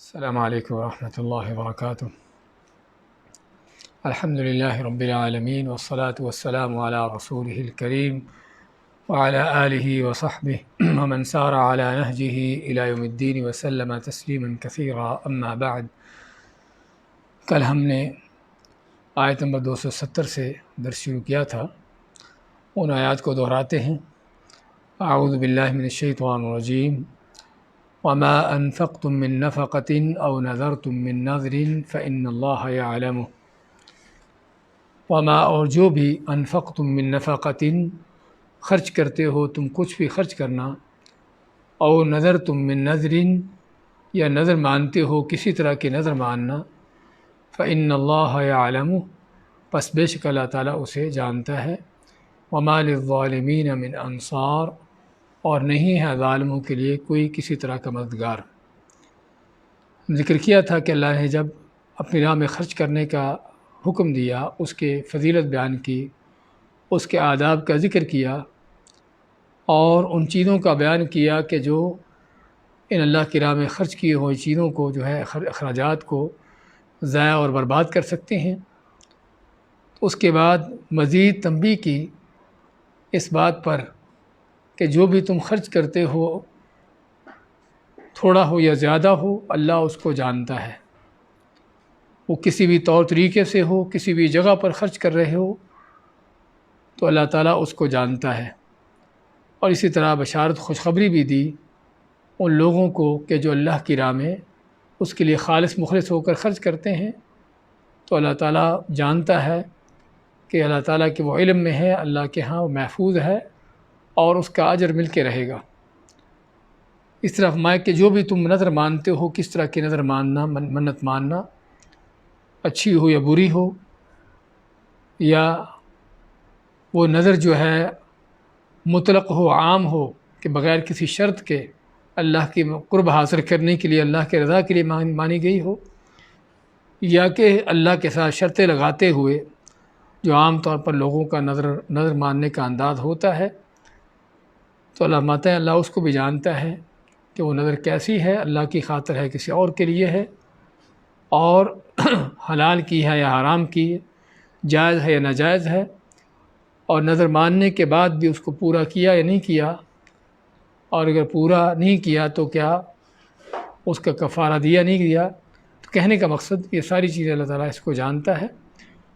السلام علیکم ورحمۃ اللہ وبرکاتہ۔ الحمد للہ رب العالمین والصلاة والسلام علی رسولہ الکریم وعلی آلہ وصحبہ ومن سار علی نہجہ الی یوم الدین وسلم تسلیما کثیرا، اما بعد۔ کل ہم نے آیت نمبر 270 سے درس شروع کیا تھا، ان آیات کو دہراتے ہیں۔ اعوذ باللہ من الشیطان الرجیم، وما انفقتم من نفقة او نذرتم من نذر فإن اللہ يعلمه۔ وما، اور جو بھی، انفقتم من نفقة، خرچ کرتے ہو تم کچھ بھی خرچ کرنا، او نذرتم من نذر، یا نذر مانتے ہو کسی طرح کی نذر ماننا، فإن اللہ يعلمه، پس بے شک اللہ تعالیٰ اسے جانتا ہے۔ وما للظالمین من انصار، اور نہیں ہے ظالموں کے لیے کوئی کسی طرح کا مددگار۔ ذکر کیا تھا کہ اللہ نے جب اپنی راہ میں خرچ کرنے کا حکم دیا، اس کے فضیلت بیان کی، اس کے آداب کا ذکر کیا، اور ان چیزوں کا بیان کیا کہ جو ان اللہ کی راہ میں خرچ کیے ہوئے چیزوں کو جو ہے اخراجات کو ضائع اور برباد کر سکتے ہیں۔ اس کے بعد مزید تنبیہ کی اس بات پر کہ جو بھی تم خرچ کرتے ہو، تھوڑا ہو یا زیادہ ہو، اللہ اس کو جانتا ہے۔ وہ کسی بھی طور طریقے سے ہو، کسی بھی جگہ پر خرچ کر رہے ہو، تو اللہ تعالیٰ اس کو جانتا ہے۔ اور اسی طرح بشارت، خوشخبری بھی دی ان لوگوں کو کہ جو اللہ کی راہ میں اس کے لیے خالص مخلص ہو کر خرچ کرتے ہیں، تو اللہ تعالیٰ جانتا ہے کہ اللہ تعالیٰ کے وہ علم میں ہے، اللہ کے ہاں وہ محفوظ ہے، اور اس کا اجر مل کے رہے گا۔ اس طرح فرمایا کہ جو بھی تم نظر مانتے ہو، کس طرح کی نظر ماننا، منت ماننا، اچھی ہو یا بری ہو، یا وہ نظر جو ہے مطلق ہو، عام ہو، کہ بغیر کسی شرط کے اللہ کی قرب حاصل کرنے کے لیے، اللہ کے رضا کے لیے مانی گئی ہو، یا کہ اللہ کے ساتھ شرطیں لگاتے ہوئے جو عام طور پر لوگوں کا نظر ماننے کا انداز ہوتا ہے، تو اللہ ماتا ہے، اللہ اس کو بھی جانتا ہے کہ وہ نظر کیسی ہے، اللہ کی خاطر ہے، کسی اور کے لیے ہے، اور حلال کی ہے یا حرام کی ہے، جائز ہے یا ناجائز ہے، اور نظر ماننے کے بعد بھی اس کو پورا کیا یا نہیں کیا، اور اگر پورا نہیں کیا تو کیا اس کا کفارہ دیا نہیں دیا۔ تو کہنے کا مقصد یہ ساری چیزیں اللہ تعالیٰ اس کو جانتا ہے۔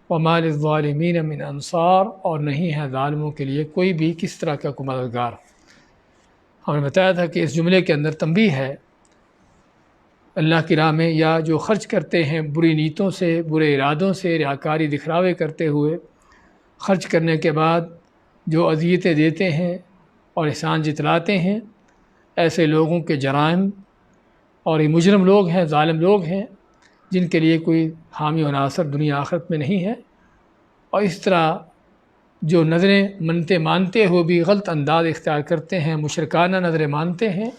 وما للظالمین من انصار، اور نہیں ہے ظالموں کے لیے کوئی بھی کس طرح کا کوئی مددگار۔ ہم نے بتایا تھا کہ اس جملے کے اندر تنبیہ ہے اللہ کی راہ میں، یا جو خرچ کرتے ہیں بری نیتوں سے، برے ارادوں سے، ریاکاری دکھلاوے کرتے ہوئے، خرچ کرنے کے بعد جو اذیتیں دیتے ہیں اور احسان جتلاتے ہیں، ایسے لوگوں کے جرائم، اور یہ مجرم لوگ ہیں، ظالم لوگ ہیں، جن کے لیے کوئی حامی و ناصر دنیا آخرت میں نہیں ہے۔ اور اس طرح جو نظریں منتے مانتے ہوئے بھی غلط انداز اختیار کرتے ہیں، مشرکانہ نظریں مانتے ہیں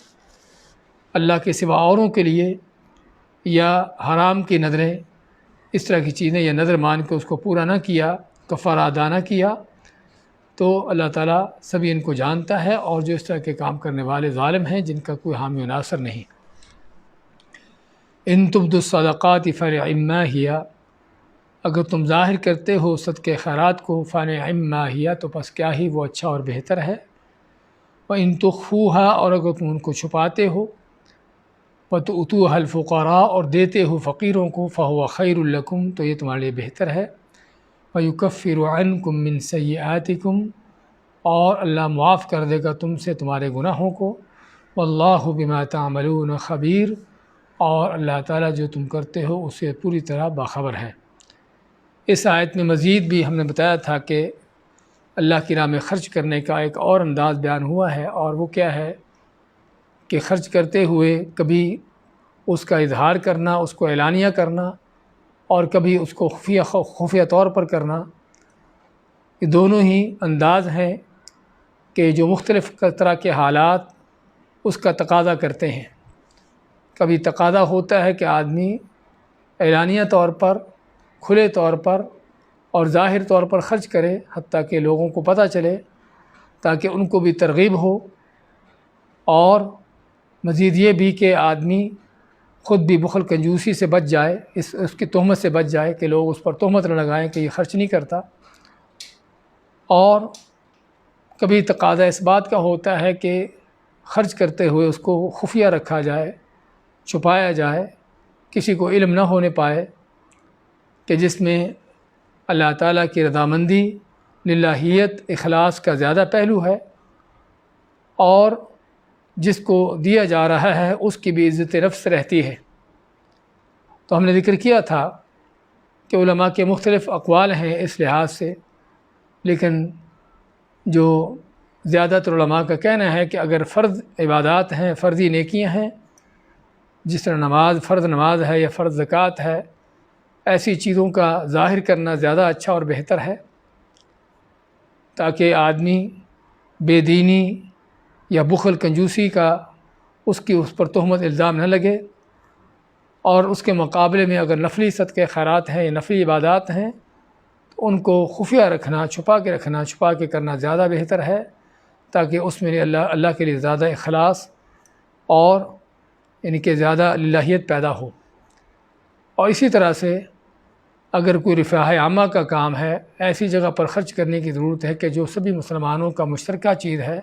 اللہ کے سوا اوروں کے لیے، یا حرام کی نظریں، اس طرح کی چیزیں، یا نظر مان کے اس کو پورا نہ کیا، کفارہ ادا نہ کیا، تو اللہ تعالیٰ سبھی ان کو جانتا ہے، اور جو اس طرح کے کام کرنے والے ظالم ہیں جن کا کوئی حامی و ناصر نہیں۔ ان تبدوا الصدقات فنعما ہی، اگر تم ظاہر کرتے ہو صدقہ خیرات کو، فنعما ہی، تو پس کیا ہی وہ اچھا اور بہتر ہے۔ وان تخفوها، اور اگر تم ان کو چھپاتے ہو، وتؤتوها الفقراء، اور دیتے ہو فقیروں کو، فهو خیر لکم، تو یہ تمہارے لیے بہتر ہے۔ ویکفر عنکم من سیئاتکم، اور اللہ معاف کر دے گا تم سے تمہارے گناہوں کو۔ واللہ بما تعملون خبیر، اور اللہ تعالیٰ جو تم کرتے ہو اسے پوری طرح باخبر ہے۔ اس آیت میں مزید بھی ہم نے بتایا تھا کہ اللہ کی راہ میں خرچ کرنے کا ایک اور انداز بیان ہوا ہے، اور وہ کیا ہے کہ خرچ کرتے ہوئے کبھی اس کا اظہار کرنا، اس کو اعلانیہ کرنا، اور کبھی اس کو خفیہ طور پر کرنا۔ یہ دونوں ہی انداز ہیں کہ جو مختلف طرح کے حالات اس کا تقاضا کرتے ہیں۔ کبھی تقاضا ہوتا ہے کہ آدمی اعلانیہ طور پر، کھلے طور پر اور ظاہر طور پر خرچ کرے، حتیٰ کہ لوگوں کو پتہ چلے، تاکہ ان کو بھی ترغیب ہو، اور مزید یہ بھی کہ آدمی خود بھی بخل کنجوسی سے بچ جائے، اس کی تہمت سے بچ جائے کہ لوگ اس پر تہمت نہ لگائیں کہ یہ خرچ نہیں کرتا، اور کبھی تقاضا اس بات کا ہوتا ہے کہ خرچ کرتے ہوئے اس کو خفیہ رکھا جائے، چھپایا جائے، کسی کو علم نہ ہونے پائے، کہ جس میں اللہ تعالیٰ کی رضامندی، للہیت، اخلاص کا زیادہ پہلو ہے، اور جس کو دیا جا رہا ہے اس کی بھی عزت نفس رہتی ہے۔ تو ہم نے ذکر کیا تھا کہ علماء کے مختلف اقوال ہیں اس لحاظ سے، لیکن جو زیادہ تر علماء کا کہنا ہے کہ اگر فرض عبادات ہیں، فرضی نیکیاں ہیں، جس طرح نماز، فرض نماز ہے یا فرض زکوٰۃ ہے، ایسی چیزوں کا ظاہر کرنا زیادہ اچھا اور بہتر ہے، تاکہ آدمی بے دینی یا بخل کنجوسی کا اس پر تہمت الزام نہ لگے، اور اس کے مقابلے میں اگر نفلی صدقے خیرات ہیں یا نفلی عبادات ہیں تو ان کو خفیہ رکھنا، چھپا کے کرنا زیادہ بہتر ہے، تاکہ اس میں اللہ کے لیے زیادہ اخلاص اور یعنی کہ زیادہ للہیت پیدا ہو۔ اور اسی طرح سے اگر کوئی رفاہ عامہ کا کام ہے، ایسی جگہ پر خرچ کرنے کی ضرورت ہے کہ جو سبھی مسلمانوں کا مشترکہ چیز ہے،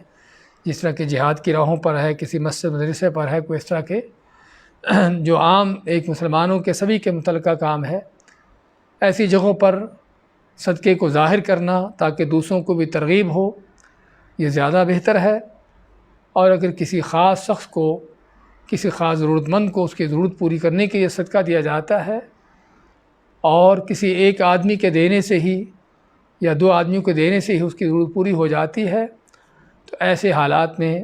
جس طرح کہ جہاد کی راہوں پر ہے، کسی مسجد مدرسے پر ہے، کوئی اس طرح کے جو عام ایک مسلمانوں کے سبھی کے متعلقہ کام ہے، ایسی جگہوں پر صدقے کو ظاہر کرنا تاکہ دوسروں کو بھی ترغیب ہو، یہ زیادہ بہتر ہے۔ اور اگر کسی خاص شخص کو، کسی خاص ضرورت مند کو اس کی ضرورت پوری کرنے کے لیے صدقہ دیا جاتا ہے، اور کسی ایک آدمی کے دینے سے ہی یا دو آدمیوں کے دینے سے ہی اس کی ضرورت پوری ہو جاتی ہے، تو ایسے حالات میں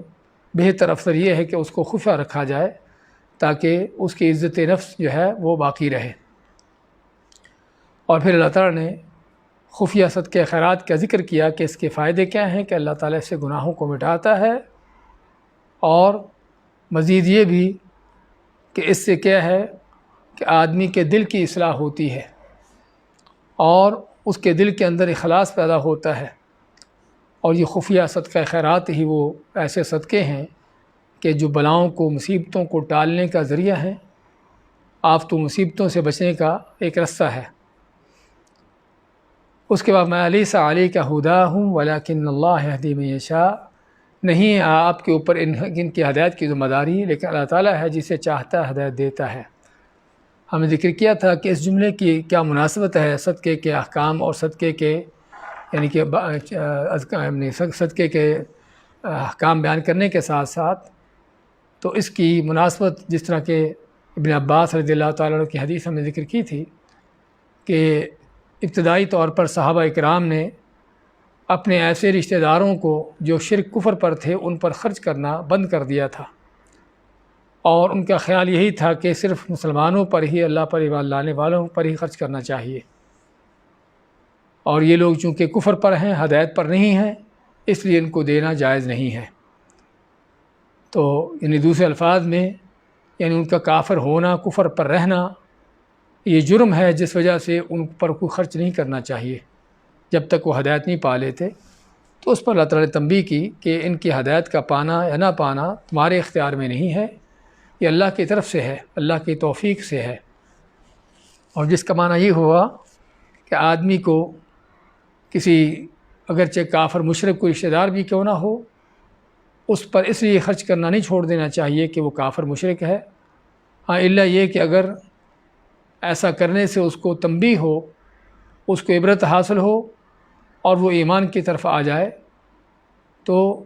بہتر افضل یہ ہے کہ اس کو خفیہ رکھا جائے تاکہ اس کی عزت نفس جو ہے وہ باقی رہے۔ اور پھر اللہ تعالیٰ نے خفیہ صدقے خیرات کا ذکر کیا کہ اس کے فائدے کیا ہیں، کہ اللہ تعالیٰ سے گناہوں کو مٹاتا ہے، اور مزید یہ بھی کہ اس سے کیا ہے کہ آدمی کے دل کی اصلاح ہوتی ہے، اور اس کے دل کے اندر اخلاص پیدا ہوتا ہے۔ اور یہ خفیہ صدقہ خیرات ہی وہ ایسے صدقے ہیں کہ جو بلاؤں کو، مصیبتوں کو ٹالنے کا ذریعہ ہیں، آفت و مصیبتوں سے بچنے کا ایک رستہ ہے۔ اس کے بعد میں لیس علیک ھداھم ولکن اللہ یہدی من یشاء، نہیں ہے آپ کے اوپر ان کی ہدایت کی ذمہ داری، لیکن اللہ تعالیٰ ہے جسے چاہتا ہے ہدایت دیتا ہے۔ ہم نے ذکر کیا تھا کہ اس جملے کی کیا مناسبت ہے صدقے کے احکام اور صدقے کے یعنی کہ صدقے کے احکام بیان کرنے کے ساتھ ساتھ، تو اس کی مناسبت جس طرح کہ ابن عباس رضی اللہ تعالیٰ عنہ کی حدیث ہم نے ذکر کی تھی کہ ابتدائی طور پر صحابہ اکرام نے اپنے ایسے رشتہ داروں کو جو شرک کفر پر تھے ان پر خرچ کرنا بند کر دیا تھا، اور ان کا خیال یہی تھا کہ صرف مسلمانوں پر ہی، اللہ پر ایمان لانے والوں پر ہی خرچ کرنا چاہیے، اور یہ لوگ چونکہ کفر پر ہیں، ہدایت پر نہیں ہیں، اس لیے ان کو دینا جائز نہیں ہے۔ تو یعنی دوسرے الفاظ میں یعنی ان کا کافر ہونا، کفر پر رہنا یہ جرم ہے، جس وجہ سے ان پر کوئی خرچ نہیں کرنا چاہیے جب تک وہ ہدایت نہیں پا لیتے۔ تو اس پر اللہ تعالیٰ نے تنبیہ کی کہ ان کی ہدایت کا پانا یا نہ پانا تمہارے اختیار میں نہیں ہے، یہ اللہ کی طرف سے ہے، اللہ کی توفیق سے ہے۔ اور جس کا معنی یہ ہوا کہ آدمی کو کسی اگرچہ کافر مشرک کوئی رشتہ دار بھی کیوں نہ ہو، اس پر اس لیے خرچ کرنا نہیں چھوڑ دینا چاہیے کہ وہ کافر مشرک ہے، ہاں الا یہ کہ اگر ایسا کرنے سے اس کو تنبیہ ہو، اس کو عبرت حاصل ہو اور وہ ایمان کی طرف آ جائے تو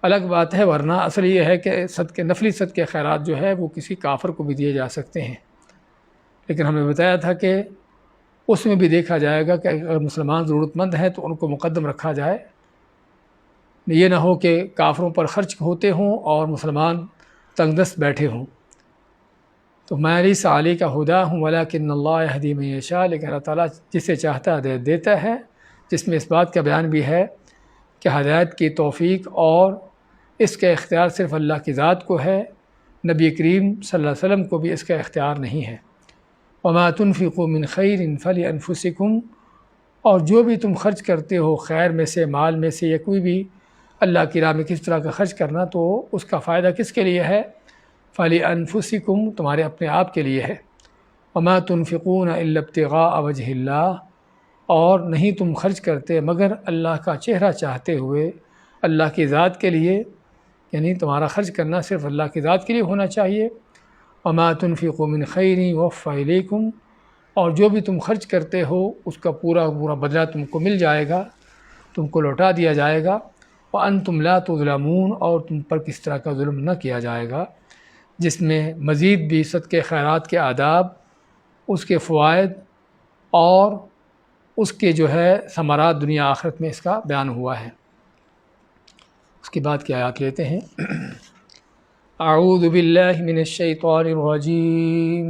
الگ بات ہے، ورنہ اصل یہ ہے کہ نفلی صدقے خیرات جو ہے وہ کسی کافر کو بھی دیے جا سکتے ہیں۔ لیکن ہم نے بتایا تھا کہ اس میں بھی دیکھا جائے گا کہ اگر مسلمان ضرورت مند ہیں تو ان کو مقدم رکھا جائے، یہ نہ ہو کہ کافروں پر خرچ ہوتے ہوں اور مسلمان تنگ دست بیٹھے ہوں۔ تو میں لیس علیک ھداھم ولکن اللہ یہدی من یشاء، لیکن اللہ تعالیٰ جسے چاہتا ہے ہدایت دیتا ہے، جس میں اس بات کا بیان بھی ہے کہ ہدایت کی توفیق اور اس کا اختیار صرف اللہ کی ذات کو ہے، نبی کریم صلی اللہ علیہ وسلم کو بھی اس کا اختیار نہیں ہے۔ وما تنفقوا من خیر فلانفسکم، اور جو بھی تم خرچ کرتے ہو خیر میں سے، مال میں سے، یا کوئی بھی اللہ کی راہ میں کس طرح کا خرچ کرنا، تو اس کا فائدہ کس کے لیے ہے؟ فَلِأَنفُسِكُمْ تمہارے اپنے آپ کے لیے ہے، وَمَا تُنْفِقُونَ إِلَّا ابْتِغَاءَ وَجْهِ اللَّهِ اور نہیں تم خرچ کرتے مگر اللہ کا چہرہ چاہتے ہوئے، اللہ کی ذات کے لیے، یعنی تمہارا خرچ کرنا صرف اللہ کی ذات کے لیے ہونا چاہیے۔ وَمَا تُنْفِقُوا مِنْ خَيْرٍ يُوَفَّ إِلَيْكُمْ اور جو بھی تم خرچ کرتے ہو اس کا پورا بدلہ تم کو مل جائے گا، تم کو لوٹا دیا جائے گا۔ وَأَنْتُمْ لَا تُظْلَمُونَ اور تم پر کس طرح کا ظلم نہ کیا جائے گا، جس میں مزید بھی صدقے خیرات کے آداب، اس کے فوائد اور اس کے جو ہے ثمرات دنیا آخرت میں اس کا بیان ہوا ہے۔ اس کے بعد کی آیات لیتے ہیں۔ اعوذ باللہ من الشیطان الرجیم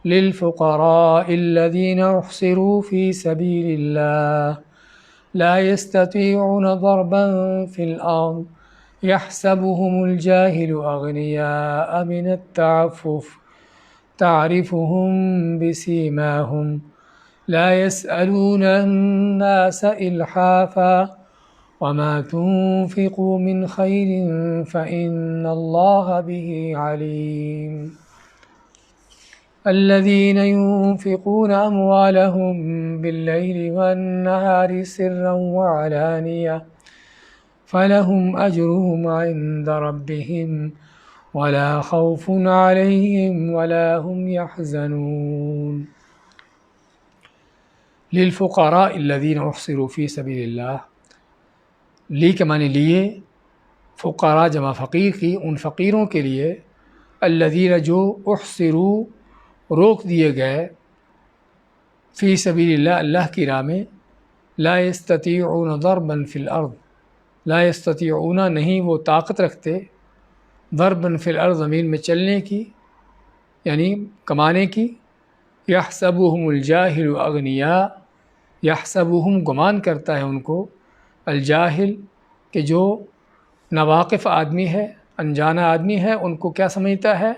للفقراء الذین احصروا فی سبیل اللہ لا يستطيعون ضربا في الأرض يحسبهم الجاهل أغنياء من التعفف تعرفهم بسيماهم لا يسألون الناس إلحافا وما تنفقوا من خير فإن الله به عليم الذين ينفقون أموالهم بالليل والنهار سرا وعلانية فلهم أجرهم عند ربهم ولا خوف عليهم ولا هم يحزنون للفقراء الذين احصروا في سبيل اللہ لی کے معنی لیے، فقراء جمع فقیر کی، ان فقیروں کے لیے، الذین جو احصروا روک دیے گئے، فی سبیل اللہ اللہ کی راہ میں، لا یستطیعون ضربا فی الارض لا یستطیعون نہیں وہ طاقت رکھتے، ضربا فی الارض زمین میں چلنے کی یعنی کمانے کی، یحسبهم الجاہل اغنیاء یحسبهم گمان کرتا ہے ان کو، الجاہل کہ جو ناواقف آدمی ہے، انجانا آدمی ہے، ان کو کیا سمجھتا ہے؟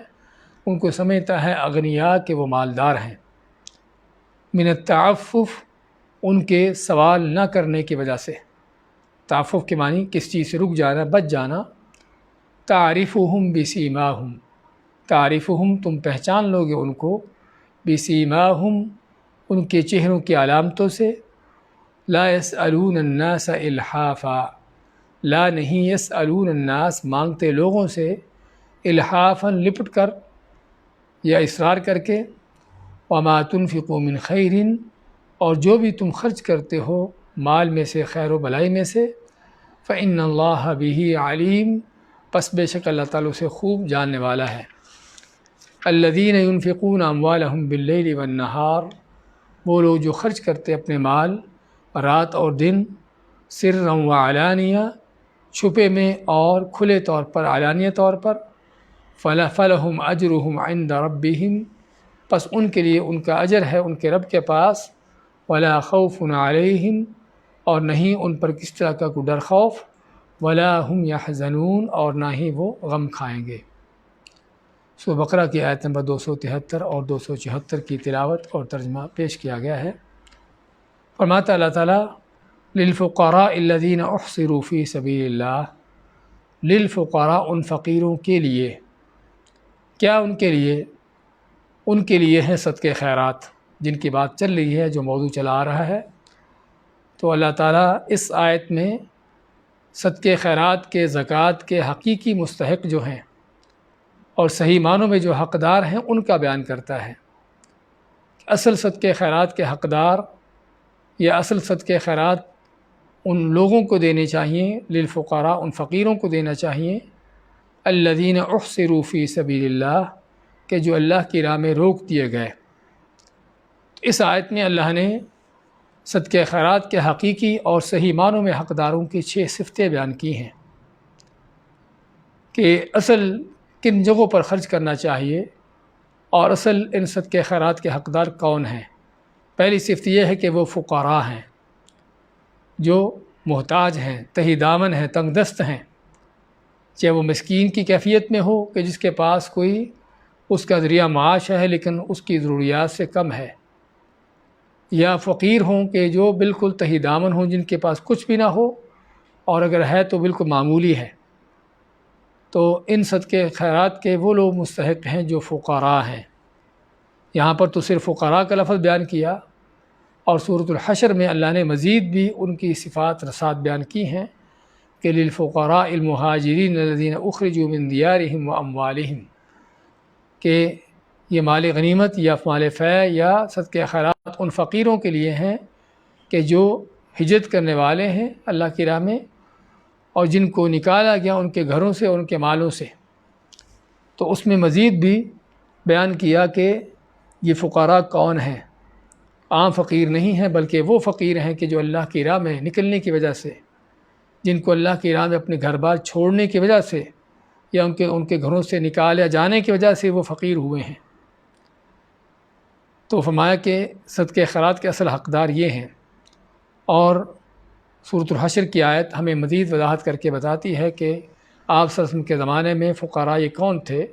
ان کو سمجھتا ہے اغنیاء کہ وہ مالدار ہیں، من التعفف ان کے سوال نہ کرنے کی وجہ سے، تعفف کے معنی کس چیز سے رک جانا، بچ جانا، تعرفهم بسیماہم تعرفهم تم پہچان لوگے ان کو، بسیماہم ان کے چہروں کی علامتوں سے، لا يسألون الناس الحافا لا نہیں یسألون الناس مانگتے لوگوں سے، الحافا لپٹ کر یا اصرار کر کے، وما تنفقوا من خیر اور جو بھی تم خرچ کرتے ہو مال میں سے، خیر و بلائی میں سے، فإن اللہ بہ علیم پس بے شک اللہ تعالیٰ سے خوب جاننے والا ہے۔ الذین ينفقون اموالهم باللیل والنہار وہ لوگ جو خرچ کرتے اپنے مال رات اور دن، سرا وعلانیہ چھپے میں اور کھلے طور پر، علانیہ طور پر، فلہم اجرہم عند ربہم پس ان کے لیے ان کا اجر ہے ان کے رب کے پاس، ولا خوف علیہم اور نہیں ان پر کس طرح کا کوئی ڈر خوف، ولا ہم یحزنون اور نہ ہی وہ غم کھائیں گے۔ سورہ بقرہ کی آیت نمبر 273 اور 274 کی تلاوت اور ترجمہ پیش کیا گیا ہے۔ فرماتا اللہ تعالیٰ للفقراء الذین احصروا فی سبیل اللہ للفقراء ان فقیروں کے لیے، کیا ان کے لیے؟ ان کے لیے ہیں صدقے خیرات جن کی بات چل رہی ہے، جو موضوع چلا آ رہا ہے۔ تو اللہ تعالیٰ اس آیت میں صدقے خیرات کے، زکوٰۃ کے حقیقی مستحق جو ہیں اور صحیح معنوں میں جو حقدار ہیں ان کا بیان کرتا ہے۔ اصل صدقے خیرات کے حقدار یا اصل صدقے خیرات ان لوگوں کو دینے چاہیے، للفقراء ان فقیروں کو دینا چاہیے، الذین احصروا فی سبیل اللہ کہ جو اللہ کی راہ میں روک دیے گئے۔ اس آیت میں اللہ نے صدقے خیرات کے حقیقی اور صحیح معنوں میں حقداروں کی 6 صفتیں بیان کی ہیں کہ اصل کن جگہوں پر خرچ کرنا چاہیے اور اصل ان صدقے خیرات کے حقدار کون ہیں۔ پہلی صفت یہ ہے کہ وہ فقراء ہیں، جو محتاج ہیں، تہی دامن ہیں، تنگ دست ہیں، چاہے وہ مسکین کی کیفیت میں ہو کہ جس کے پاس کوئی اس کا ذریعہ معاش ہے لیکن اس کی ضروریات سے کم ہے، یا فقیر ہوں کہ جو بالکل تہی دامن ہوں، جن کے پاس کچھ بھی نہ ہو اور اگر ہے تو بالکل معمولی ہے۔ تو ان صدقے خیرات کے وہ لوگ مستحق ہیں جو فقراء ہیں۔ یہاں پر تو صرف فقراء کا لفظ بیان کیا، اور سورۃ الحشر میں اللہ نے مزید بھی ان کی صفات رسات بیان کی ہیں کہ للفقراء المہاجرین الذین اخرجوا من دیارہم واموالہم، کہ یہ مال غنیمت یا مال فیع یا صدقہ خیرات ان فقیروں کے لیے ہیں کہ جو ہجرت کرنے والے ہیں اللہ کی راہ میں، اور جن کو نکالا گیا ان کے گھروں سے اور ان کے مالوں سے۔ تو اس میں مزید بھی بیان کیا کہ یہ فقراء کون ہیں۔ عام فقیر نہیں ہیں، بلکہ وہ فقیر ہیں کہ جو اللہ کی راہ میں نکلنے کی وجہ سے، جن کو اللہ کی راہ میں اپنے گھر بار چھوڑنے کی وجہ سے یا ان کے گھروں سے نکالے جانے کی وجہ سے وہ فقیر ہوئے ہیں۔ تو فرمایا کہ صدقہ خیرات کے اصل حقدار یہ ہیں۔ اور سورۃ الحشر کی آیت ہمیں مزید وضاحت کر کے بتاتی ہے کہ آپ صلی اللہ علیہ وسلم کے زمانے میں فقراء یہ کون تھے۔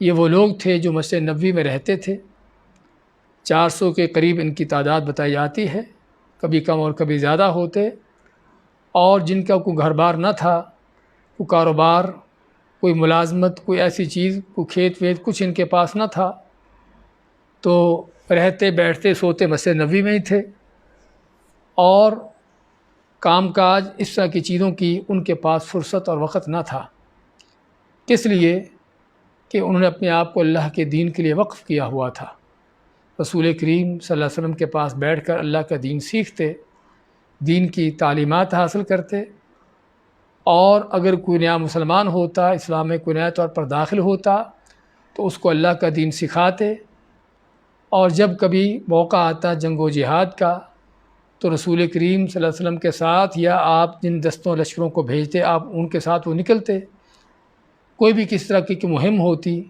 یہ وہ لوگ تھے جو مسجد نبوی میں رہتے تھے، 400 کے قریب ان کی تعداد بتائی جاتی ہے، کبھی کم اور کبھی زیادہ ہوتے، اور جن کا کوئی گھر بار نہ تھا، کوئی کاروبار، کوئی ملازمت، کوئی ایسی چیز، کوئی کھیت ویت کچھ ان کے پاس نہ تھا، تو رہتے بیٹھتے سوتے مسجد نبوی میں ہی تھے، اور کام کاج اس طرح کی چیزوں کی ان کے پاس فرصت اور وقت نہ تھا۔ کس لیے؟ کہ انہوں نے اپنے آپ کو اللہ کے دین کے لیے وقف کیا ہوا تھا۔ رسول کریم صلی اللہ علیہ وسلم کے پاس بیٹھ کر اللہ کا دین سیکھتے، دین کی تعلیمات حاصل کرتے، اور اگر کوئی نیا مسلمان ہوتا، اسلام میں کوئی نیا طور پر داخل ہوتا، تو اس کو اللہ کا دین سکھاتے، اور جب کبھی موقع آتا جنگ و جہاد کا تو رسول کریم صلی اللہ علیہ وسلم کے ساتھ یا آپ جن دستوں لشکروں کو بھیجتے آپ ان کے ساتھ وہ نکلتے۔ کوئی بھی کس طرح کی مہم ہوتی،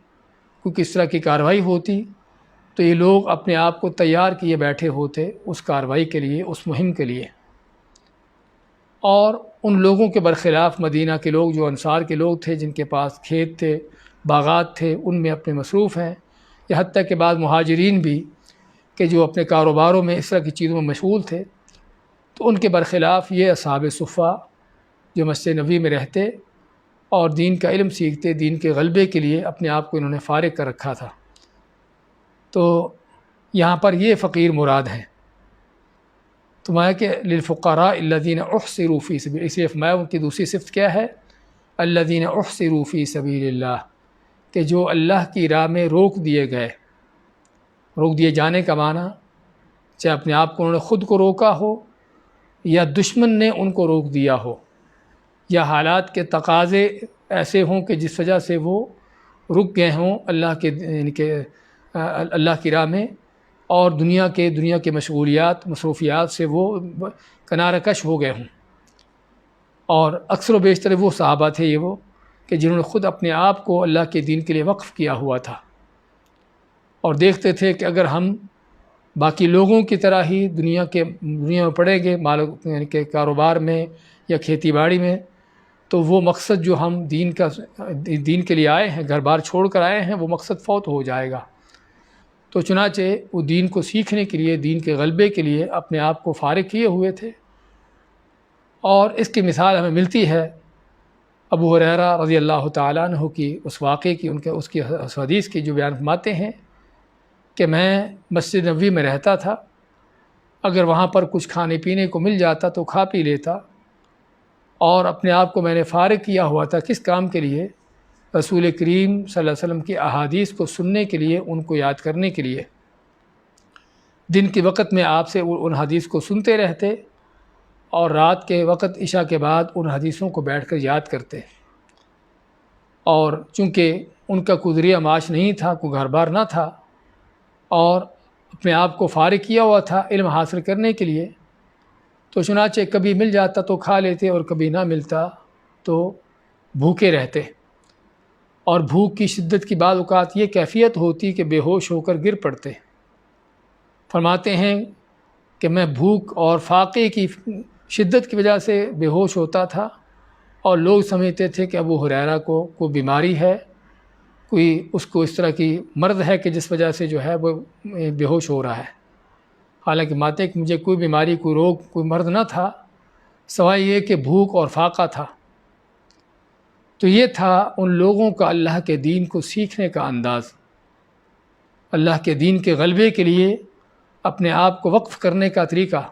کوئی کس طرح کی کارروائی ہوتی، تو یہ لوگ اپنے آپ کو تیار کیے بیٹھے ہوتے اس کارروائی کے لیے، اس مہم کے لیے۔ اور ان لوگوں کے برخلاف مدینہ کے لوگ جو انصار کے لوگ تھے، جن کے پاس کھیت تھے، باغات تھے، ان میں اپنے مصروف ہیں، یا حتیٰ کہ بعض مہاجرین بھی کہ جو اپنے کاروباروں میں اس طرح کی چیزوں میں مشغول تھے، تو ان کے برخلاف یہ اصحاب صفہ جو مسجد نبوی میں رہتے اور دین کا علم سیکھتے، دین کے غلبے کے لیے اپنے آپ کو انہوں نے فارغ کر رکھا تھا۔ تو یہاں پر یہ فقیر مراد ہیں۔ تو میں کہ للفقراء الذین احصروا فی سبیل، اس لیے فرمایا ان کی دوسری صفت کیا ہے؟ الذین احصروا فی سبیل اللہ، کہ جو اللہ کی راہ میں روک دیے گئے۔ روک دیے جانے کا معنی چاہے اپنے آپ کو انہوں نے خود کو روکا ہو، یا دشمن نے ان کو روک دیا ہو، یا حالات کے تقاضے ایسے ہوں کہ جس وجہ سے وہ رک گئے ہوں اللہ کی راہ میں، اور دنیا کے مشغولیات مصروفیات سے وہ کنارہ کش ہو گئے ہوں۔ اور اکثر و بیشتر وہ صحابہ تھے یہ وہ کہ جنہوں نے خود اپنے آپ کو اللہ کے دین کے لیے وقف کیا ہوا تھا، اور دیکھتے تھے کہ اگر ہم باقی لوگوں کی طرح ہی دنیا میں پڑیں گے، یعنی کہ کاروبار میں یا کھیتی باڑی میں، تو وہ مقصد جو ہم دین کے لیے آئے ہیں، گھر بار چھوڑ کر آئے ہیں، وہ مقصد فوت ہو جائے گا۔ تو چنانچہ وہ دین کو سیکھنے کے لیے، دین کے غلبے کے لیے اپنے آپ کو فارغ کیے ہوئے تھے۔ اور اس کی مثال ہمیں ملتی ہے ابو ہریرہ رضی اللہ تعالیٰ عنہ کی اس واقعے کی، اس کی حدیث کی، جو بیان فرماتے ہیں کہ میں مسجد نبوی میں رہتا تھا، اگر وہاں پر کچھ کھانے پینے کو مل جاتا تو کھا پی لیتا، اور اپنے آپ کو میں نے فارغ کیا ہوا تھا کس کام کے لیے؟ رسول کریم صلی اللہ علیہ وسلم کی احادیث کو سننے کے لیے، ان کو یاد کرنے کے لیے۔ دن کے وقت میں آپ سے ان حدیث کو سنتے رہتے، اور رات کے وقت عشاء کے بعد ان حدیثوں کو بیٹھ کر یاد کرتے۔ اور چونکہ ان کا کوئی ذریعہ معاش نہیں تھا، کوئی گھر بار نہ تھا، اور اپنے آپ کو فارغ کیا ہوا تھا علم حاصل کرنے کے لیے، تو چنانچہ کبھی مل جاتا تو کھا لیتے، اور کبھی نہ ملتا تو بھوکے رہتے۔ اور بھوک کی شدت کی بعض اوقات یہ کیفیت ہوتی کہ بے ہوش ہو کر گر پڑتے۔ فرماتے ہیں کہ میں بھوک اور فاقے کی شدت کی وجہ سے بے ہوش ہوتا تھا، اور لوگ سمجھتے تھے کہ ابو ہریرہ کو کوئی بیماری ہے، کوئی اس کو اس طرح کی مرض ہے کہ جس وجہ سے جو ہے وہ بے ہوش ہو رہا ہے۔ حالانکہ ماتے کہ مجھے کوئی بیماری، کوئی روگ، کوئی مرض نہ تھا، سوائے یہ کہ بھوک اور فاقہ تھا۔ تو یہ تھا ان لوگوں کا اللہ کے دین کو سیکھنے کا انداز، اللہ کے دین کے غلبے کے لیے اپنے آپ کو وقف کرنے کا طریقہ۔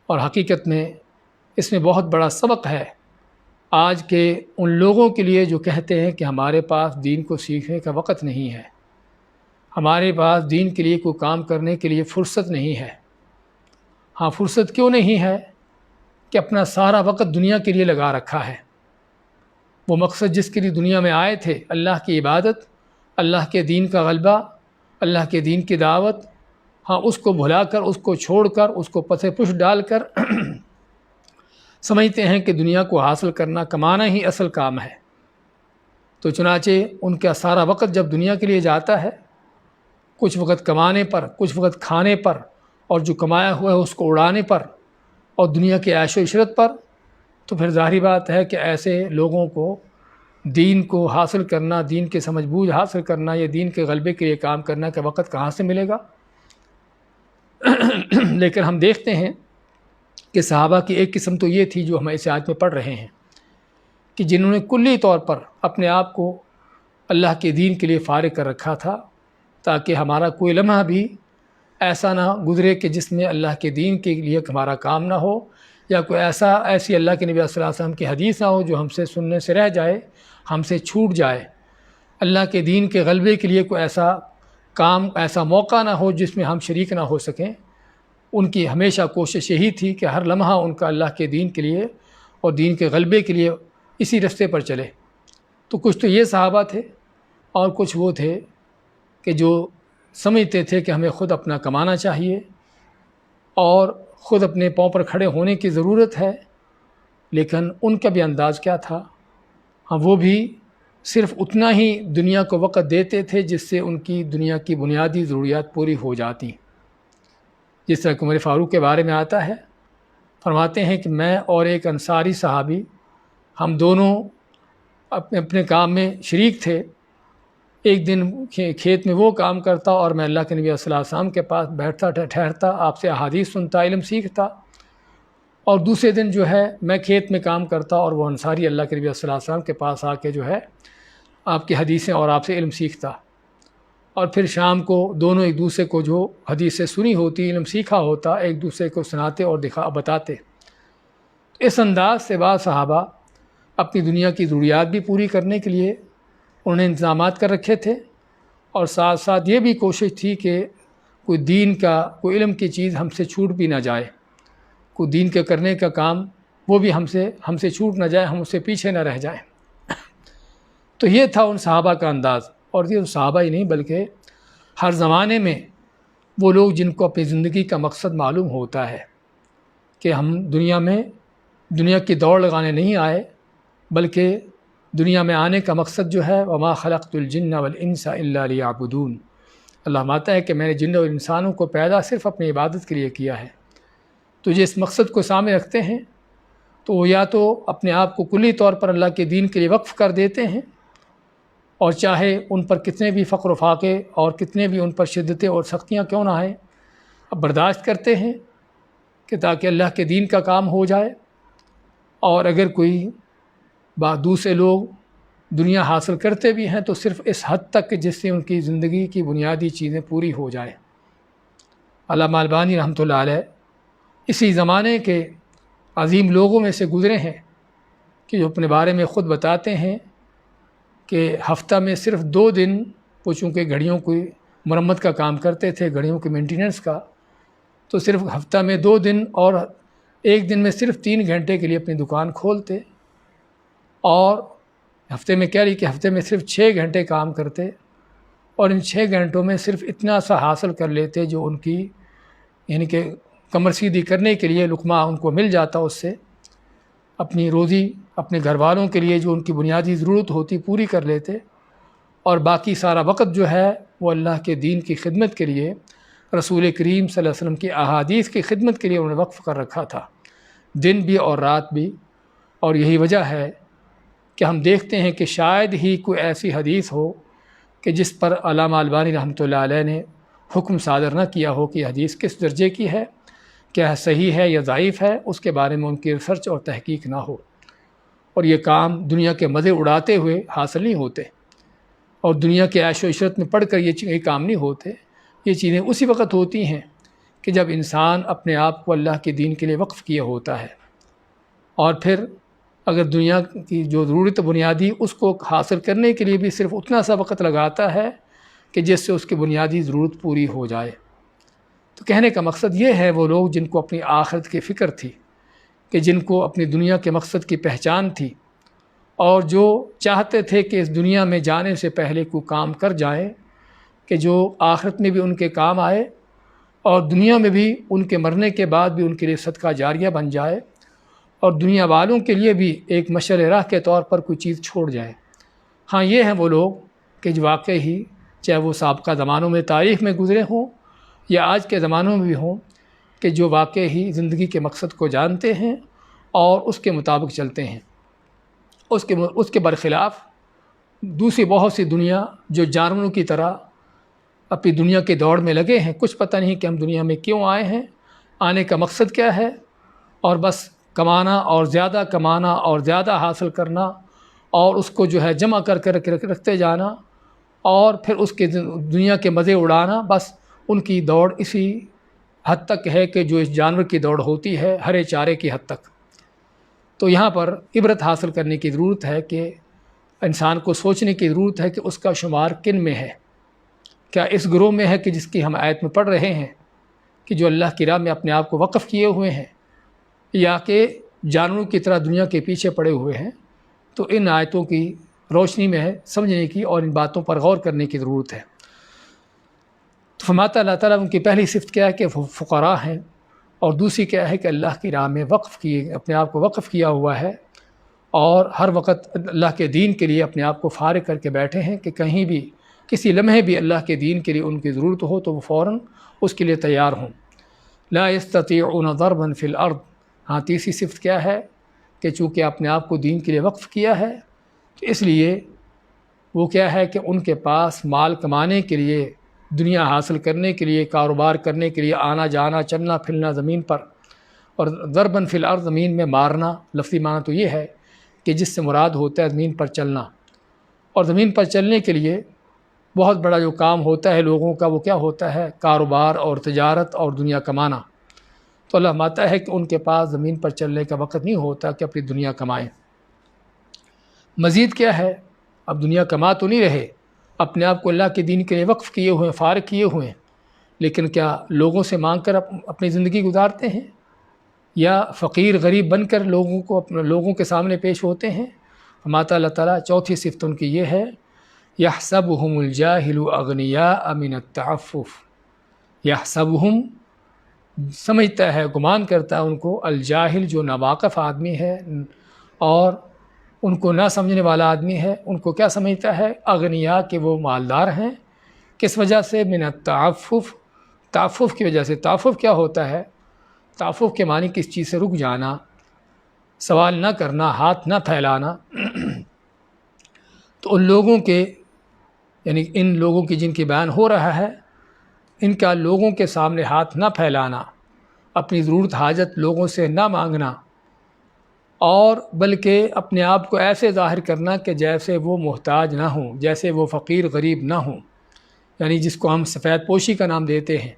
اور حقیقت میں اس میں بہت بڑا سبق ہے آج کے ان لوگوں کے لیے جو کہتے ہیں کہ ہمارے پاس دین کو سیکھنے کا وقت نہیں ہے، ہمارے پاس دین کے لیے کوئی کام کرنے کے لیے فرصت نہیں ہے۔ ہاں، فرصت کیوں نہیں ہے کہ اپنا سارا وقت دنیا کے لیے لگا رکھا ہے۔ وہ مقصد جس کے لیے دنیا میں آئے تھے، اللہ کی عبادت، اللہ کے دین کا غلبہ، اللہ کے دین کی دعوت، ہاں اس کو بھلا کر، اس کو چھوڑ کر، اس کو پس پش ڈال کر سمجھتے ہیں کہ دنیا کو حاصل کرنا، کمانا ہی اصل کام ہے۔ تو چنانچہ ان کا سارا وقت جب دنیا کے لیے جاتا ہے، کچھ وقت کمانے پر، کچھ وقت کھانے پر، اور جو کمایا ہوا ہے اس کو اڑانے پر، اور دنیا کے عیش و عشرت پر، تو پھر ظاہری بات ہے کہ ایسے لوگوں کو دین کو حاصل کرنا، دین کے سمجھ بوجھ حاصل کرنا، یا دین کے غلبے کے لیے کام کرنا کا وقت کہاں سے ملے گا؟ لیکن ہم دیکھتے ہیں کہ صحابہ کی ایک قسم تو یہ تھی جو ہم اس آیت میں پڑھ رہے ہیں، کہ جنہوں نے کلی طور پر اپنے آپ کو اللہ کے دین کے لیے فارغ کر رکھا تھا، تاکہ ہمارا کوئی لمحہ بھی ایسا نہ گزرے کہ جس میں اللہ کے دین کے لیے ہمارا کام نہ ہو، یا کوئی ایسی اللہ کے نبی صلی اللہ علیہ وسلم کی حدیث نہ ہو جو ہم سے سننے سے رہ جائے، ہم سے چھوٹ جائے۔ اللہ کے دین کے غلبے کے لیے کوئی ایسا کام، ایسا موقع نہ ہو جس میں ہم شریک نہ ہو سکیں۔ ان کی ہمیشہ کوشش یہی تھی کہ ہر لمحہ ان کا اللہ کے دین کے لیے اور دین کے غلبے کے لیے اسی رستے پر چلے۔ تو کچھ تو یہ صحابہ تھے، اور کچھ وہ تھے کہ جو سمجھتے تھے کہ ہمیں خود اپنا کمانا چاہیے اور خود اپنے پاؤں پر کھڑے ہونے کی ضرورت ہے۔ لیکن ان کا بھی انداز کیا تھا؟ ہاں، وہ بھی صرف اتنا ہی دنیا کو وقت دیتے تھے جس سے ان کی دنیا کی بنیادی ضروریات پوری ہو جاتی۔ جس طرح کہ عمر فاروق کے بارے میں آتا ہے، فرماتے ہیں کہ میں اور ایک انصاری صحابی، ہم دونوں اپنے اپنے کام میں شریک تھے۔ ایک دن کھیت میں وہ کام کرتا اور میں اللہ کے نبی صلی اللہ علیہ وسلم کے پاس بیٹھتا، ٹھہرتا، آپ سے احادیث سنتا، علم سیکھتا۔ اور دوسرے دن جو ہے میں کھیت میں کام کرتا اور وہ انصاری اللہ کے نبی صلی اللہ علیہ وسلم کے پاس آ کے جو ہے آپ کی حدیثیں اور آپ سے علم سیکھتا۔ اور پھر شام کو دونوں ایک دوسرے کو جو حدیثیں سنی ہوتی، علم سیکھا ہوتا، ایک دوسرے کو سناتے اور بتاتے۔ اس انداز سے بعض صحابہ اپنی دنیا کی ضروریات بھی پوری کرنے کے لیے انہوں نے انتظامات کر رکھے تھے، اور ساتھ ساتھ یہ بھی کوشش تھی کہ کوئی دین کا، کوئی علم کی چیز ہم سے چھوٹ بھی نہ جائے، کوئی دین کے کرنے کا کام وہ بھی ہم سے چھوٹ نہ جائے، ہم اس سے پیچھے نہ رہ جائیں۔ تو یہ تھا ان صحابہ کا انداز۔ اور یہ صحابہ ہی نہیں بلکہ ہر زمانے میں وہ لوگ جن کو اپنی زندگی کا مقصد معلوم ہوتا ہے کہ ہم دنیا کی دوڑ لگانے نہیں آئے، بلکہ دنیا میں آنے کا مقصد جو ہے وما خلقت الجن والانس الا لیعبدون، اللہ ماتا ہے کہ میں نے جن اور انسانوں کو پیدا صرف اپنی عبادت کے لیے کیا ہے۔ تو جس مقصد کو سامنے رکھتے ہیں تو وہ یا تو اپنے آپ کو کلی طور پر اللہ کے دین کے لیے وقف کر دیتے ہیں، اور چاہے ان پر کتنے بھی فقر و فاقے اور کتنے بھی ان پر شدتیں اور سختیاں کیوں نہ آئیں، اب برداشت کرتے ہیں کہ تاکہ اللہ کے دین کا کام ہو جائے۔ اور اگر کوئی دوسرے لوگ دنیا حاصل کرتے بھی ہیں تو صرف اس حد تک کہ جس سے ان کی زندگی کی بنیادی چیزیں پوری ہو جائیں۔ علامہ البانی رحمۃ اللہ علیہ اسی زمانے کے عظیم لوگوں میں سے گزرے ہیں کہ جو اپنے بارے میں خود بتاتے ہیں کہ ہفتہ میں صرف 2 دن وہ چونکہ گھڑیوں کی مرمت کا کام کرتے تھے، گھڑیوں کے مینٹیننس کا، تو صرف ہفتہ میں 2 دن اور ایک دن میں صرف 3 گھنٹے کے لیے اپنی دکان کھولتے، اور ہفتے میں کہہ رہی کہ ہفتے میں صرف 6 گھنٹے کام کرتے، اور ان 6 گھنٹوں میں صرف اتنا سا حاصل کر لیتے جو ان کی یعنی کہ کمر سیدھی کرنے کے لیے لقمہ ان کو مل جاتا، اس سے اپنی روزی اپنے گھر والوں کے لیے جو ان کی بنیادی ضرورت ہوتی پوری کر لیتے، اور باقی سارا وقت جو ہے وہ اللہ کے دین کی خدمت کے لیے، رسول کریم صلی اللہ علیہ وسلم کی احادیث کی خدمت کے لیے انہوں نے وقف کر رکھا تھا، دن بھی اور رات بھی۔ اور یہی وجہ ہے کہ ہم دیکھتے ہیں کہ شاید ہی کوئی ایسی حدیث ہو کہ جس پر علامہ البانی رحمۃ اللہ علیہ نے حکم صادر نہ کیا ہو کہ یہ حدیث کس درجے کی ہے، کیا صحیح ہے یا ضعیف ہے، اس کے بارے میں ان کی ریسرچ اور تحقیق نہ ہو۔ اور یہ کام دنیا کے مزے اڑاتے ہوئے حاصل نہیں ہوتے، اور دنیا کے عیش و عشرت میں پڑھ کر یہ کام نہیں ہوتے۔ یہ چیزیں اسی وقت ہوتی ہیں کہ جب انسان اپنے آپ کو اللہ کے دین کے لیے وقف کیا ہوتا ہے، اور پھر اگر دنیا کی جو ضرورت بنیادی اس کو حاصل کرنے کے لیے بھی صرف اتنا سا وقت لگاتا ہے کہ جس سے اس کی بنیادی ضرورت پوری ہو جائے۔ تو کہنے کا مقصد یہ ہے، وہ لوگ جن کو اپنی آخرت کی فکر تھی، کہ جن کو اپنی دنیا کے مقصد کی پہچان تھی، اور جو چاہتے تھے کہ اس دنیا میں جانے سے پہلے کوئی کام کر جائیں کہ جو آخرت میں بھی ان کے کام آئے، اور دنیا میں بھی ان کے مرنے کے بعد بھی ان کے لیے صدقہ جاریہ بن جائے، اور دنیا والوں کے لیے بھی ایک مشعل راہ کے طور پر کوئی چیز چھوڑ جائے۔ ہاں، یہ ہیں وہ لوگ کہ جو واقعی ہی، چاہے وہ سابقہ زمانوں میں تاریخ میں گزرے ہوں یا آج کے زمانوں میں بھی ہوں، کہ جو واقعی ہی زندگی کے مقصد کو جانتے ہیں اور اس کے مطابق چلتے ہیں۔ اس کے برخلاف دوسری بہت سی دنیا جو جانوروں کی طرح اپنی دنیا کے دوڑ میں لگے ہیں، کچھ پتہ نہیں کہ ہم دنیا میں کیوں آئے ہیں، آنے کا مقصد کیا ہے، اور بس کمانا اور زیادہ کمانا اور زیادہ حاصل کرنا، اور اس کو جو ہے جمع کر کے رکھتے جانا، اور پھر اس کے دنیا کے مزے اڑانا۔ بس ان کی دوڑ اسی حد تک ہے کہ جو اس جانور کی دوڑ ہوتی ہے، ہرے چارے کی حد تک۔ تو یہاں پر عبرت حاصل کرنے کی ضرورت ہے، کہ انسان کو سوچنے کی ضرورت ہے کہ اس کا شمار کن میں ہے۔ کیا اس گروہ میں ہے کہ جس کی ہم آیت میں پڑھ رہے ہیں، کہ جو اللہ کی راہ میں اپنے آپ کو وقف کیے ہوئے ہیں، یا کہ جانوروں کی طرح دنیا کے پیچھے پڑے ہوئے ہیں؟ تو ان آیتوں کی روشنی میں ہے سمجھنے کی اور ان باتوں پر غور کرنے کی ضرورت ہے۔ تو فرماتا اللہ تعالیٰ ان کی پہلی صفت کیا ہے کہ فقراء ہیں، اور دوسری کیا ہے کہ اللہ کی راہ میں وقف کیے، اپنے آپ کو وقف کیا ہوا ہے، اور ہر وقت اللہ کے دین کے لیے اپنے آپ کو فارغ کر کے بیٹھے ہیں کہ کہیں بھی کسی لمحے بھی اللہ کے دین کے لیے ان کی ضرورت ہو تو وہ فوراً اس کے لیے تیار ہوں۔ لا يستطيعون ضربا في الارض۔ ہاں، تیسری صفت کیا ہے کہ چونکہ اپنے آپ کو دین کے لیے وقف کیا ہے، تو اس لیے وہ کیا ہے کہ ان کے پاس مال کمانے کے لیے، دنیا حاصل کرنے کے لیے، کاروبار کرنے کے لیے آنا جانا، چلنا پھرنا زمین پر، اور ضربا فی الارض زمین میں مارنا، لفظی معنی تو یہ ہے کہ جس سے مراد ہوتا ہے زمین پر چلنا، اور زمین پر چلنے کے لیے بہت بڑا جو کام ہوتا ہے لوگوں کا وہ کیا ہوتا ہے؟ کاروبار اور تجارت اور دنیا کمانا۔ تو اللہ فرماتا ہے کہ ان کے پاس زمین پر چلنے کا وقت نہیں ہوتا کہ اپنی دنیا کمائیں۔ مزید کیا ہے؟ اب دنیا کما تو نہیں رہے، اپنے آپ کو اللہ کے دین کے لیے وقف کیے ہوئے ہیں، فارغ کیے ہوئے ہیں، لیکن کیا لوگوں سے مانگ کر اپنی زندگی گزارتے ہیں، یا فقیر غریب بن کر لوگوں کے سامنے پیش ہوتے ہیں؟ فرماتا اللہ تعالیٰ چوتھی صفت ان کی یہ ہے، یحسبہم الجاہل اغنیاء من التعفف۔ یحسبہم سمجھتا ہے، گمان کرتا ہے ان کو، الجاہل جو ناواقف آدمی ہے اور ان کو نہ سمجھنے والا آدمی ہے، ان کو کیا سمجھتا ہے؟ اغنیاء کہ وہ مالدار ہیں۔ کس وجہ سے؟ من التعفف، تعفف کی وجہ سے۔ تعفف کیا ہوتا ہے؟ تعفف کے معنی کس چیز سے رک جانا، سوال نہ کرنا، ہاتھ نہ پھیلانا۔ تو ان لوگوں کے، یعنی ان لوگوں کی جن کی بیان ہو رہا ہے، ان کا لوگوں کے سامنے ہاتھ نہ پھیلانا، اپنی ضرورت حاجت لوگوں سے نہ مانگنا، اور بلکہ اپنے آپ کو ایسے ظاہر کرنا کہ جیسے وہ محتاج نہ ہوں، جیسے وہ فقیر غریب نہ ہوں، یعنی جس کو ہم سفید پوشی کا نام دیتے ہیں،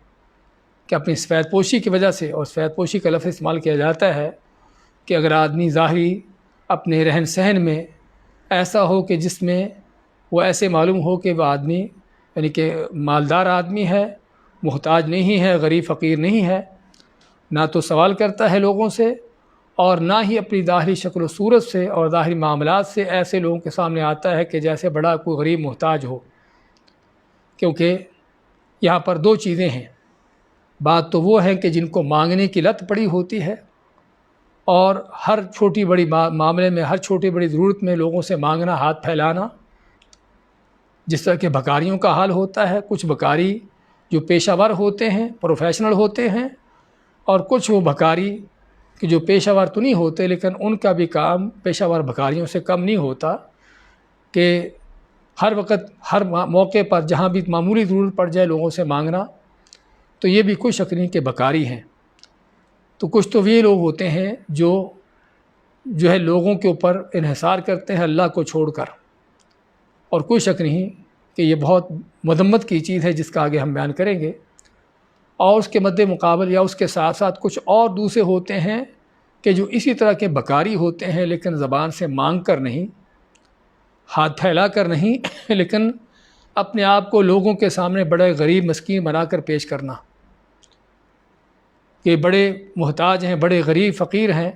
کہ اپنی سفید پوشی کی وجہ سے، اور سفید پوشی کا لفظ استعمال کیا جاتا ہے کہ اگر آدمی ظاہری اپنے رہن سہن میں ایسا ہو کہ جس میں وہ ایسے معلوم ہو کہ وہ آدمی یعنی کہ مالدار آدمی ہے، محتاج نہیں ہے، غریب فقیر نہیں ہے، نہ تو سوال کرتا ہے لوگوں سے، اور نہ ہی اپنی ظاہری شکل و صورت سے اور ظاہری معاملات سے ایسے لوگوں کے سامنے آتا ہے کہ جیسے بڑا کوئی غریب محتاج ہو۔ کیونکہ یہاں پر دو چیزیں ہیں، بات تو وہ ہے کہ جن کو مانگنے کی لت پڑی ہوتی ہے، اور ہر چھوٹی بڑی معاملے میں، ہر چھوٹی بڑی ضرورت میں لوگوں سے مانگنا، ہاتھ پھیلانا، جس طرح کہ بھکاریوں کا حال ہوتا ہے۔ کچھ بھکاری جو پیشہ ور ہوتے ہیں، پروفیشنل ہوتے ہیں، اور کچھ وہ بھکاری کہ جو پیشہ ور تو نہیں ہوتے لیکن ان کا بھی کام پیشہ ور بھکاریوں سے کم نہیں ہوتا، کہ ہر وقت ہر موقع پر جہاں بھی معمولی ضرورت پڑ جائے لوگوں سے مانگنا، تو یہ بھی کوئی شک نہیں کہ بھکاری ہیں۔ تو کچھ تو یہ لوگ ہوتے ہیں جو جو ہے لوگوں کے اوپر انحصار کرتے ہیں اللہ کو چھوڑ کر، اور کوئی شک نہیں کہ یہ بہت مذمت کی چیز ہے جس کا آگے ہم بیان کریں گے۔ اور اس کے مد مقابل یا اس کے ساتھ ساتھ کچھ اور دوسرے ہوتے ہیں کہ جو اسی طرح کے بکاری ہوتے ہیں، لیکن زبان سے مانگ کر نہیں، ہاتھ پھیلا کر نہیں، لیکن اپنے آپ کو لوگوں کے سامنے بڑے غریب مسکین بنا کر پیش کرنا کہ بڑے محتاج ہیں، بڑے غریب فقیر ہیں،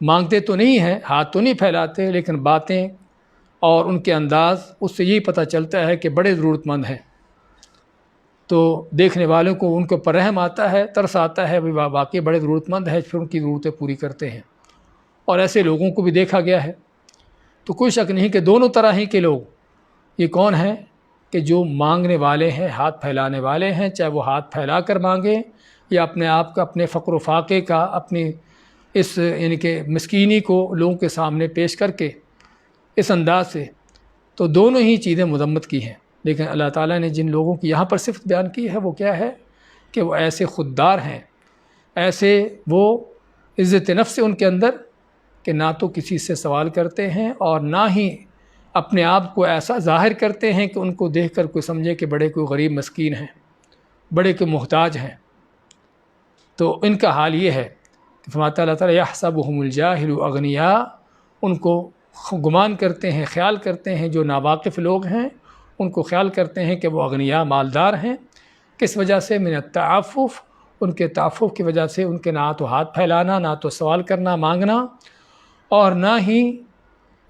مانگتے تو نہیں ہیں، ہاتھ تو نہیں پھیلاتے، لیکن باتیں اور ان کے انداز اس سے یہی پتہ چلتا ہے کہ بڑے ضرورت مند ہیں۔ تو دیکھنے والوں کو ان کے اوپر رحم آتا ہے، ترس آتا ہے، واقعی بڑے ضرورت مند ہے، پھر ان کی ضرورتیں پوری کرتے ہیں، اور ایسے لوگوں کو بھی دیکھا گیا ہے۔ تو کوئی شک نہیں کہ دونوں طرح ہی کے لوگ، یہ کون ہیں کہ جو مانگنے والے ہیں، ہاتھ پھیلانے والے ہیں، چاہے وہ ہاتھ پھیلا کر مانگیں یا اپنے آپ کا، اپنے فقر و فاقے کا، اپنی اس یعنی کہ مسکینی کو لوگوں کے سامنے پیش کر کے اس انداز سے، تو دونوں ہی چیزیں مذمت کی ہیں۔ لیکن اللہ تعالیٰ نے جن لوگوں کی یہاں پر صفت بیان کی ہے وہ کیا ہے کہ وہ ایسے خوددار ہیں، ایسے وہ عزت نفس ان کے اندر کہ نہ تو کسی سے سوال کرتے ہیں اور نہ ہی اپنے آپ کو ایسا ظاہر کرتے ہیں کہ ان کو دیکھ کر کوئی سمجھے کہ بڑے کوئی غریب مسکین ہیں، بڑے کوئی محتاج ہیں۔ تو ان کا حال یہ ہے کہ فرماتا اللہ تعالیٰ یحسبهم الجاہل اغنیاء، ان کو گمان کرتے ہیں، خیال کرتے ہیں، جو ناواقف لوگ ہیں ان کو خیال کرتے ہیں کہ وہ اغنیاء، مالدار ہیں۔ کس وجہ سے؟ من التعفف، ان کے تعفف کی وجہ سے، ان کے نہ تو ہاتھ پھیلانا، نہ تو سوال کرنا، مانگنا، اور نہ ہی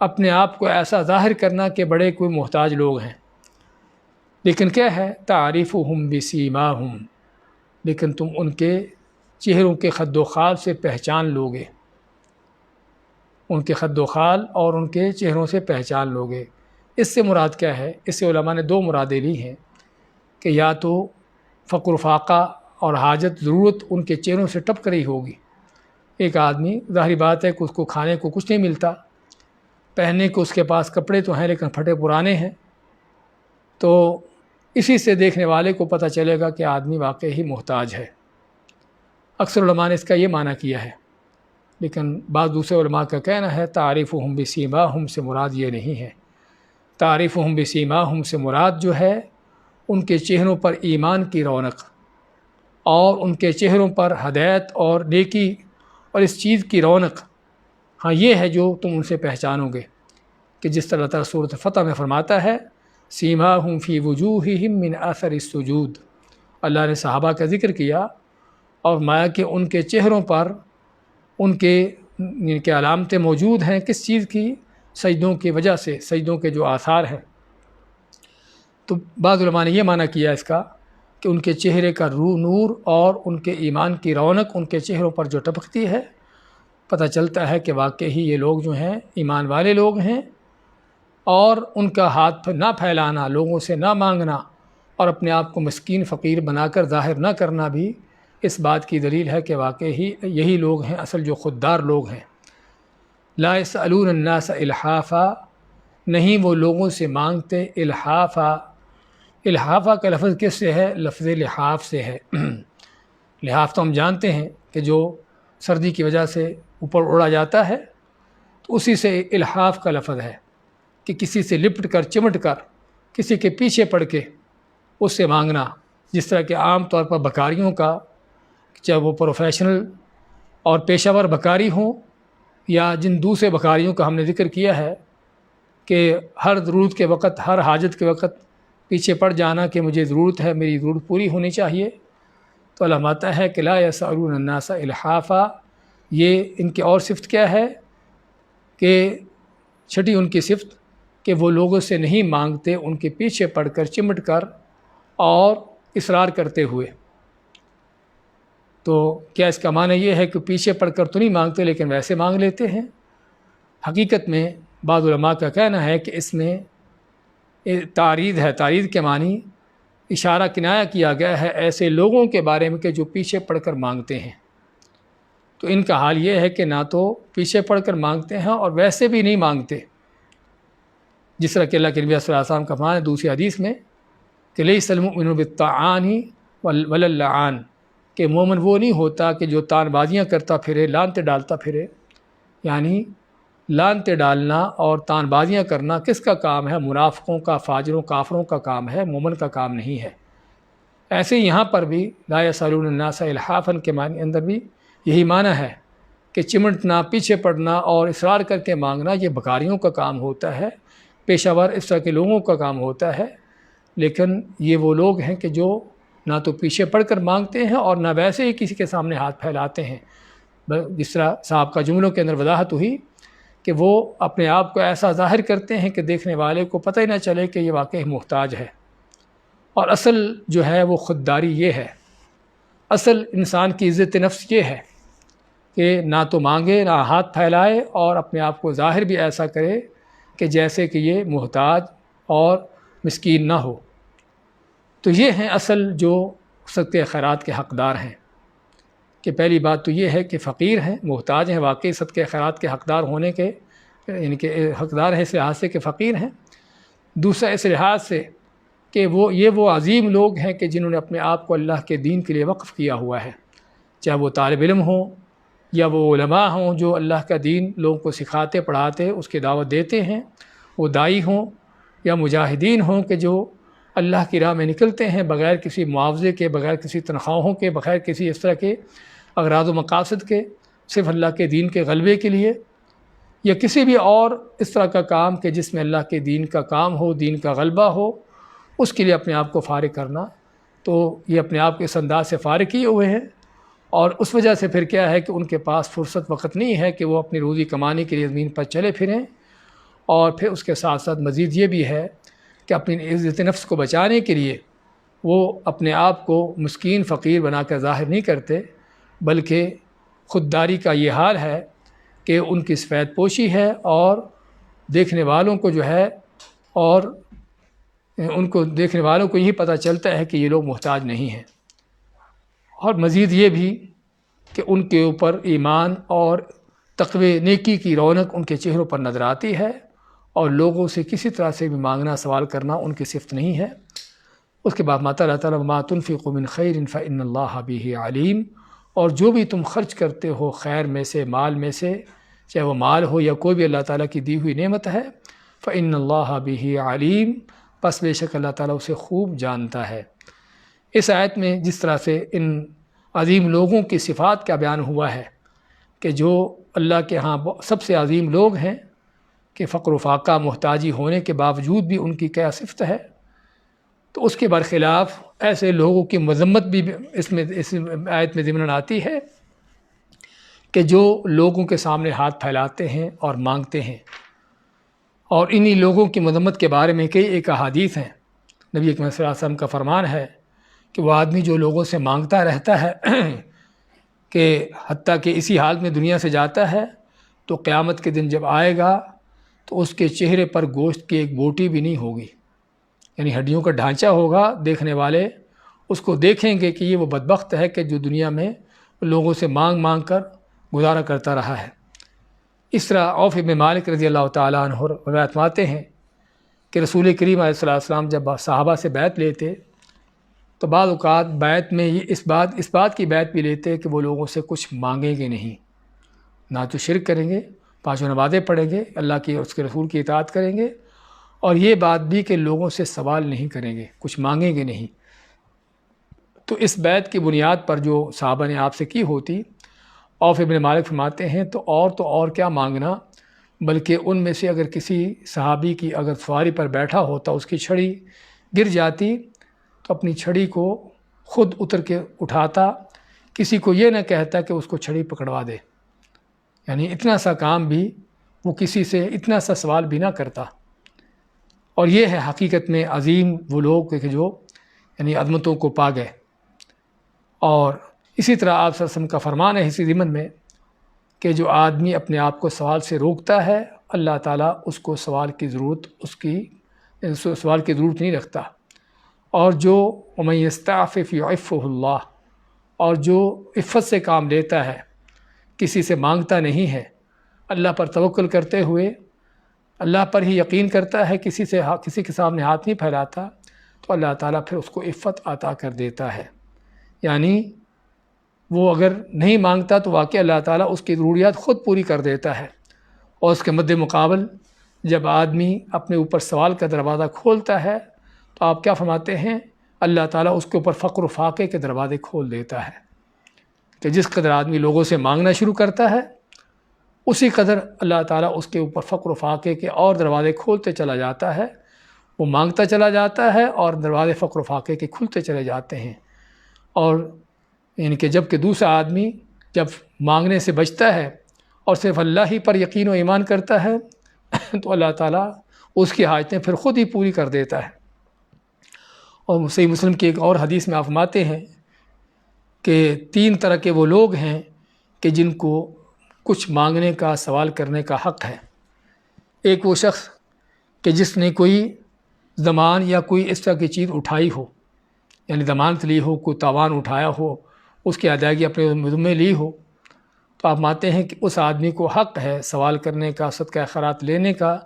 اپنے آپ کو ایسا ظاہر کرنا کہ بڑے کوئی محتاج لوگ ہیں۔ لیکن کیا ہے؟ تعریفہم بسیماہم، لیکن تم ان کے چہروں کے خد و خال سے پہچان لوگے، ان کے خد و خال اور ان کے چہروں سے پہچان لوگے۔ اس سے مراد کیا ہے؟ اس سے علماء نے دو مرادیں لی ہیں کہ یا تو فقر و فاقہ اور حاجت، ضرورت ان کے چہروں سے ٹپک رہی ہوگی۔ ایک آدمی، ظاہری بات ہے کہ اس کو کھانے کو کچھ نہیں ملتا، پہننے کو اس کے پاس کپڑے تو ہیں لیکن پھٹے پرانے ہیں، تو اسی سے دیکھنے والے کو پتہ چلے گا کہ آدمی واقعی محتاج ہے۔ اکثر علماء نے اس کا یہ معنی کیا ہے، لیکن بعض دوسرے علماء کا کہنا ہے تعریفہم بسیماہم سے مراد یہ نہیں ہے۔ تعریفہم بسیماہم سے مراد جو ہے ان کے چہروں پر ایمان کی رونق اور ان کے چہروں پر ہدایت اور نیکی اور اس چیز کی رونق، ہاں یہ ہے جو تم ان سے پہچانو گے، کہ جس طرح اللہ تعالیٰ سورۃ فتح میں فرماتا ہے سیماہم فی وجوہہم من اثر السجود، اللہ نے صحابہ کا ذکر کیا اور فرمایا کہ ان کے چہروں پر ان کے علامتیں موجود ہیں، کس چیز کی؟ سجدوں کی وجہ سے، سجدوں کے جو آثار ہیں۔ تو بعض علماء نے یہ معنی کیا اس کا کہ ان کے چہرے کا روح نور اور ان کے ایمان کی رونق ان کے چہروں پر جو ٹپکتی ہے، پتہ چلتا ہے کہ واقعی یہ لوگ جو ہیں ایمان والے لوگ ہیں، اور ان کا ہاتھ نہ پھیلانا، لوگوں سے نہ مانگنا اور اپنے آپ کو مسکین فقیر بنا کر ظاہر نہ کرنا بھی اس بات کی دلیل ہے کہ واقعی یہی لوگ ہیں اصل جو خوددار لوگ ہیں۔ لا یسألون الناس الحافا، نہیں وہ لوگوں سے مانگتے الحافا۔ الحافہ کا لفظ کس سے ہے؟ لفظ لحاف سے ہے۔ لحاف تو ہم جانتے ہیں کہ جو سردی کی وجہ سے اوپر اڑا جاتا ہے، تو اسی سے الحاف کا لفظ ہے کہ کسی سے لپٹ کر، چمٹ کر، کسی کے پیچھے پڑ کے اس سے مانگنا، جس طرح کہ عام طور پر بکاریوں کا، چاہے وہ پروفیشنل اور پیشہ ور بکاری ہوں یا جن دوسرے بکاریوں کا ہم نے ذکر کیا ہے کہ ہر ضرورت کے وقت، ہر حاجت کے وقت پیچھے پڑ جانا کہ مجھے ضرورت ہے، میری ضرورت پوری ہونی چاہیے، تو اللہ ماتا ہے کہ لا یسألون الناس الحافا۔ یہ ان کی اور صفت کیا ہے کہ چھٹی ان کی صفت کہ وہ لوگوں سے نہیں مانگتے، ان کے پیچھے پڑ کر، چمٹ کر اور اصرار کرتے ہوئے۔ تو کیا اس کا معنی یہ ہے کہ پیچھے پڑ کر تو نہیں مانگتے لیکن ویسے مانگ لیتے ہیں؟ حقیقت میں بعض علماء کا کہنا ہے کہ اس میں تعرید ہے، تعرید کے معنی اشارہ کنایہ کیا گیا ہے ایسے لوگوں کے بارے میں کہ جو پیچھے پڑ کر مانگتے ہیں۔ تو ان کا حال یہ ہے کہ نہ تو پیچھے پڑ کر مانگتے ہیں اور ویسے بھی نہیں مانگتے، جس طرح کہ اللہ کے نبی صلی اللہ علیہ وسلم کا فرمان ہے دوسری حدیث میں کہ لیس المؤمن بالطعان ولا اللعان، کہ مومن وہ نہیں ہوتا کہ جو تان بازیاں کرتا پھرے، لانتے ڈالتا پھرے، یعنی لانتے ڈالنا اور تان بازیاں کرنا کس کا کام ہے؟ منافقوں کا، فاجروں، کافروں کا کام ہے، مومن کا کام نہیں ہے۔ ایسے یہاں پر بھی لا یسألون الناس الحافا کے معنی اندر بھی یہی معنی ہے کہ چمٹنا، پیچھے پڑنا اور اصرار کر کے مانگنا یہ بکاریوں کا کام ہوتا ہے، پیشہ ور اس طرح کے لوگوں کا کام ہوتا ہے۔ لیکن یہ وہ لوگ ہیں کہ جو نہ تو پیچھے پڑھ کر مانگتے ہیں اور نہ ویسے ہی کسی کے سامنے ہاتھ پھیلاتے ہیں۔ جس طرح صاحب کا جملوں کے اندر وضاحت ہوئی کہ وہ اپنے آپ کو ایسا ظاہر کرتے ہیں کہ دیکھنے والے کو پتہ ہی نہ چلے کہ یہ واقعی محتاج ہے۔ اور اصل جو ہے وہ خودداری یہ ہے، اصل انسان کی عزت نفس یہ ہے کہ نہ تو مانگے، نہ ہاتھ پھیلائے، اور اپنے آپ کو ظاہر بھی ایسا کرے کہ جیسے کہ یہ محتاج اور مسکین نہ ہو۔ تو یہ ہیں اصل جو صدقہ خیرات کے حقدار ہیں، کہ پہلی بات تو یہ ہے کہ فقیر ہیں، محتاج ہیں، واقعی صدقہ خیرات کے حقدار ہونے کے، یعنی کہ حقدار ہیں اس لحاظ سے کہ فقیر ہیں۔ دوسرا اس لحاظ سے کہ وہ عظیم لوگ ہیں کہ جنہوں نے اپنے آپ کو اللہ کے دین کے لیے وقف کیا ہوا ہے، چاہے وہ طالب علم ہوں یا وہ علماء ہوں جو اللہ کا دین لوگوں کو سکھاتے پڑھاتے اس کی دعوت دیتے ہیں، وہ داعی ہوں یا مجاہدین ہوں کہ جو اللہ کی راہ میں نکلتے ہیں بغیر کسی معاوضے کے، بغیر کسی تنخواہوں کے، بغیر کسی اس طرح کے اغراض و مقاصد کے، صرف اللہ کے دین کے غلبے کے لیے، یا کسی بھی اور اس طرح کا کام کہ جس میں اللہ کے دین کا کام ہو، دین کا غلبہ ہو، اس کے لیے اپنے آپ کو فارغ کرنا۔ تو یہ اپنے آپ کو اس انداز سے فارغ کیے ہوئے ہیں، اور اس وجہ سے پھر کیا ہے کہ ان کے پاس فرصت وقت نہیں ہے کہ وہ اپنی روزی کمانے کے لیے زمین پر چلے پھریں، اور پھر اس کے ساتھ ساتھ مزید یہ بھی ہے کہ اپنی عزت نفس کو بچانے کے لیے وہ اپنے آپ کو مسکین فقیر بنا کر ظاہر نہیں کرتے، بلکہ خودداری کا یہ حال ہے کہ ان کی سفید پوشی ہے، اور دیکھنے والوں کو جو ہے، اور ان کو دیکھنے والوں کو یہی پتہ چلتا ہے کہ یہ لوگ محتاج نہیں ہیں۔ اور مزید یہ بھی کہ ان کے اوپر ایمان اور تقوی نیکی کی رونق ان کے چہروں پر نظر آتی ہے، اور لوگوں سے کسی طرح سے بھی مانگنا، سوال کرنا ان کی صفت نہیں ہے۔ اس کے بعد اللہ تعالیٰ ما تنفقوا من خیر فإن اللہ بہ علیم، اور جو بھی تم خرچ کرتے ہو خیر میں سے، مال میں سے، چاہے وہ مال ہو یا کوئی بھی اللہ تعالیٰ کی دی ہوئی نعمت ہے، فإن اللہ بہ علیم، پس بے شک اللہ تعالیٰ اسے خوب جانتا ہے۔ اس آیت میں جس طرح سے ان عظیم لوگوں کی صفات کا بیان ہوا ہے کہ جو اللہ کے ہاں سب سے عظیم لوگ ہیں، کہ فقر و فاقہ محتاجی ہونے کے باوجود بھی ان کی کیا صفت ہے، تو اس کے برخلاف ایسے لوگوں کی مذمت بھی اس آیت میں ضمن آتی ہے کہ جو لوگوں کے سامنے ہاتھ پھیلاتے ہیں اور مانگتے ہیں۔ اور انہی لوگوں کی مذمت کے بارے میں کئی ایک احادیث ہیں۔ نبی اکرم صلی اللہ علیہ وسلم کا فرمان ہے کہ وہ آدمی جو لوگوں سے مانگتا رہتا ہے کہ حتیٰ کہ اسی حال میں دنیا سے جاتا ہے، تو قیامت کے دن جب آئے گا تو اس کے چہرے پر گوشت کی ایک بوٹی بھی نہیں ہوگی، یعنی ہڈیوں کا ڈھانچہ ہوگا۔ دیکھنے والے اس کو دیکھیں گے کہ یہ وہ بدبخت ہے کہ جو دنیا میں لوگوں سے مانگ مانگ کر گزارا کرتا رہا ہے۔ اس طرح عوف بن مالک رضی اللہ تعالیٰ عنہ روایت فرماتے ہیں کہ رسول کریم علیہ السلام جب صحابہ سے بیعت لیتے تو بعض اوقات بیعت میں یہ اس بات کی بیعت بھی لیتے کہ وہ لوگوں سے کچھ مانگیں گے نہیں، نہ تو شرک کریں گے، پانچوں نمازیں پڑھیں گے، اللہ کی اور اس کے رسول کی اطاعت کریں گے، اور یہ بات بھی کہ لوگوں سے سوال نہیں کریں گے، کچھ مانگیں گے نہیں۔ تو اس بیعت کی بنیاد پر جو صحابہ نے آپ سے کی ہوتی، عوف بن مالک فرماتے ہیں تو اور کیا مانگنا، بلکہ ان میں سے اگر کسی صحابی کی اگر سواری پر بیٹھا ہوتا، اس کی چھڑی گر جاتی تو اپنی چھڑی کو خود اتر کے اٹھاتا، کسی کو یہ نہ کہتا کہ اس کو چھڑی پکڑوا دے، یعنی اتنا سا کام بھی وہ کسی سے اتنا سا سوال بھی نہ کرتا۔ اور یہ ہے حقیقت میں عظیم وہ لوگ کہ جو یعنی عظمتوں کو پا گئے۔ اور اسی طرح آپ صلی اللہ علیہ وسلم کا فرمان ہے اسی ضمن میں کہ جو آدمی اپنے آپ کو سوال سے روکتا ہے، اللہ تعالیٰ اس کو سوال کی ضرورت نہیں رکھتا۔ اور جو وَمَن يَسْتَعْفِفْ يُعِفُّهُ اللَّهُ، اور جو عفت سے کام لیتا ہے، کسی سے مانگتا نہیں ہے، اللہ پر توکل کرتے ہوئے اللہ پر ہی یقین کرتا ہے، کسی کے سامنے ہاتھ نہیں پھیلاتا، تو اللہ تعالیٰ پھر اس کو عفت عطا کر دیتا ہے۔ یعنی وہ اگر نہیں مانگتا تو واقعی اللہ تعالیٰ اس کی ضروریات خود پوری کر دیتا ہے. اور اس کے مد مقابل جب آدمی اپنے اوپر سوال کا دروازہ کھولتا ہے تو آپ کیا فرماتے ہیں؟ اللہ تعالیٰ اس کے اوپر فقر و فاقے کے دروازے کھول دیتا ہے کہ جس قدر آدمی لوگوں سے مانگنا شروع کرتا ہے اسی قدر اللہ تعالیٰ اس کے اوپر فقر و فاقے کے اور دروازے کھولتے چلا جاتا ہے. وہ مانگتا چلا جاتا ہے اور دروازے فقر و فاقے کے کھلتے چلے جاتے ہیں. اور یعنی کہ جب کہ دوسرا آدمی جب مانگنے سے بچتا ہے اور صرف اللہ ہی پر یقین و ایمان کرتا ہے تو اللہ تعالیٰ اس کی حاجتیں پھر خود ہی پوری کر دیتا ہے. اور صحیح مسلم کی ایک اور حدیث میں آپ فرماتے ہیں کہ 3 طرح کے وہ لوگ ہیں کہ جن کو کچھ مانگنے کا سوال کرنے کا حق ہے. ایک وہ شخص کہ جس نے کوئی ضمان یا کوئی اس طرح کی چیز اٹھائی ہو، یعنی ضمانت لی ہو، کوئی تاوان اٹھایا ہو، اس کی ادائیگی اپنے ذمے لی ہو، تو آپ مانتے ہیں کہ اس آدمی کو حق ہے سوال کرنے کا، صدقہ خیرات لینے کا،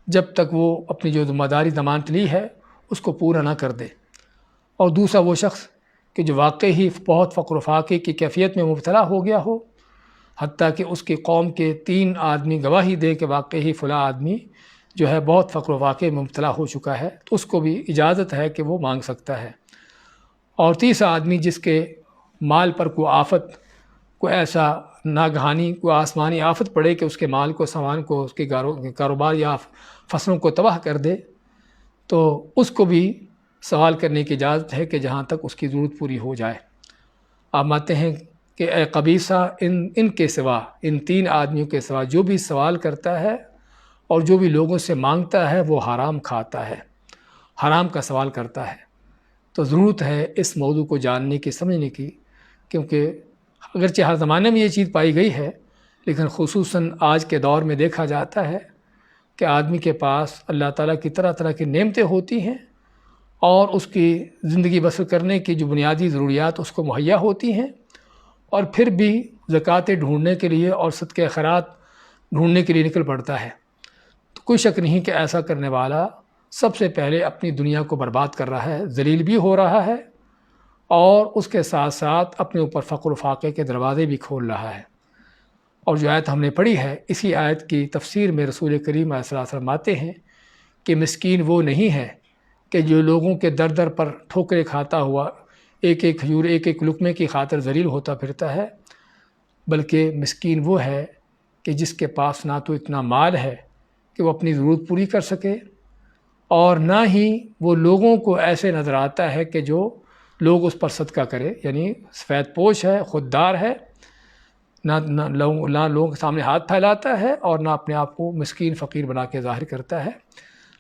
جب تک وہ اپنی جو ذمہ داری ضمانت لی ہے اس کو پورا نہ کر دے. اور دوسرا وہ شخص کہ جو واقعی بہت فقر و فاقے کی کیفیت میں مبتلا ہو گیا ہو، حتیٰ کہ اس کی قوم کے 3 آدمی گواہی دے کہ واقعی فلاں آدمی جو ہے بہت فقر و فاقے میں مبتلا ہو چکا ہے، تو اس کو بھی اجازت ہے کہ وہ مانگ سکتا ہے. اور تیسرا آدمی جس کے مال پر کوئی آفت، کوئی ایسا ناگہانی کوئی آسمانی آفت پڑے کہ اس کے مال کو، سامان کو، اس کے کاروبار یا فصلوں کو تباہ کر دے، تو اس کو بھی سوال کرنے کی اجازت ہے کہ جہاں تک اس کی ضرورت پوری ہو جائے. آپ مانتے ہیں کہ اے قبیصہ، ان کے سوا، ان 3 آدمیوں کے سوا جو بھی سوال کرتا ہے اور جو بھی لوگوں سے مانگتا ہے وہ حرام کھاتا ہے، حرام کا سوال کرتا ہے. تو ضرورت ہے اس موضوع کو جاننے کی، سمجھنے کی، کیونکہ اگرچہ ہر زمانے میں یہ چیز پائی گئی ہے لیکن خصوصاً آج کے دور میں دیکھا جاتا ہے کہ آدمی کے پاس اللہ تعالیٰ کی طرح طرح کی نعمتیں ہوتی ہیں اور اس کی زندگی بسر کرنے کی جو بنیادی ضروریات اس کو مہیا ہوتی ہیں، اور پھر بھی زکوٰۃیں ڈھونڈنے کے لیے اور صدقہ خیرات ڈھونڈنے کے لیے نکل پڑتا ہے. تو کوئی شک نہیں کہ ایسا کرنے والا سب سے پہلے اپنی دنیا کو برباد کر رہا ہے، ذلیل بھی ہو رہا ہے، اور اس کے ساتھ ساتھ اپنے اوپر فقر و فاقے کے دروازے بھی کھول رہا ہے. اور جو آیت ہم نے پڑھی ہے، اسی آیت کی تفسیر میں رسول کریم علیہ الصلوۃ والسلام فرماتے ہیں کہ مسکین وہ نہیں ہے کہ جو لوگوں کے در در پر ٹھوکریں کھاتا ہوا ایک ایک کھجور، ایک ایک لقمے کی خاطر ذلیل ہوتا پھرتا ہے، بلکہ مسکین وہ ہے کہ جس کے پاس نہ تو اتنا مال ہے کہ وہ اپنی ضرورت پوری کر سکے، اور نہ ہی وہ لوگوں کو ایسے نظر آتا ہے کہ جو لوگ اس پر صدقہ کرے، یعنی سفید پوش ہے، خوددار ہے، نہ لوگوں کے سامنے ہاتھ پھیلاتا ہے اور نہ اپنے آپ کو مسکین فقیر بنا کے ظاہر کرتا ہے.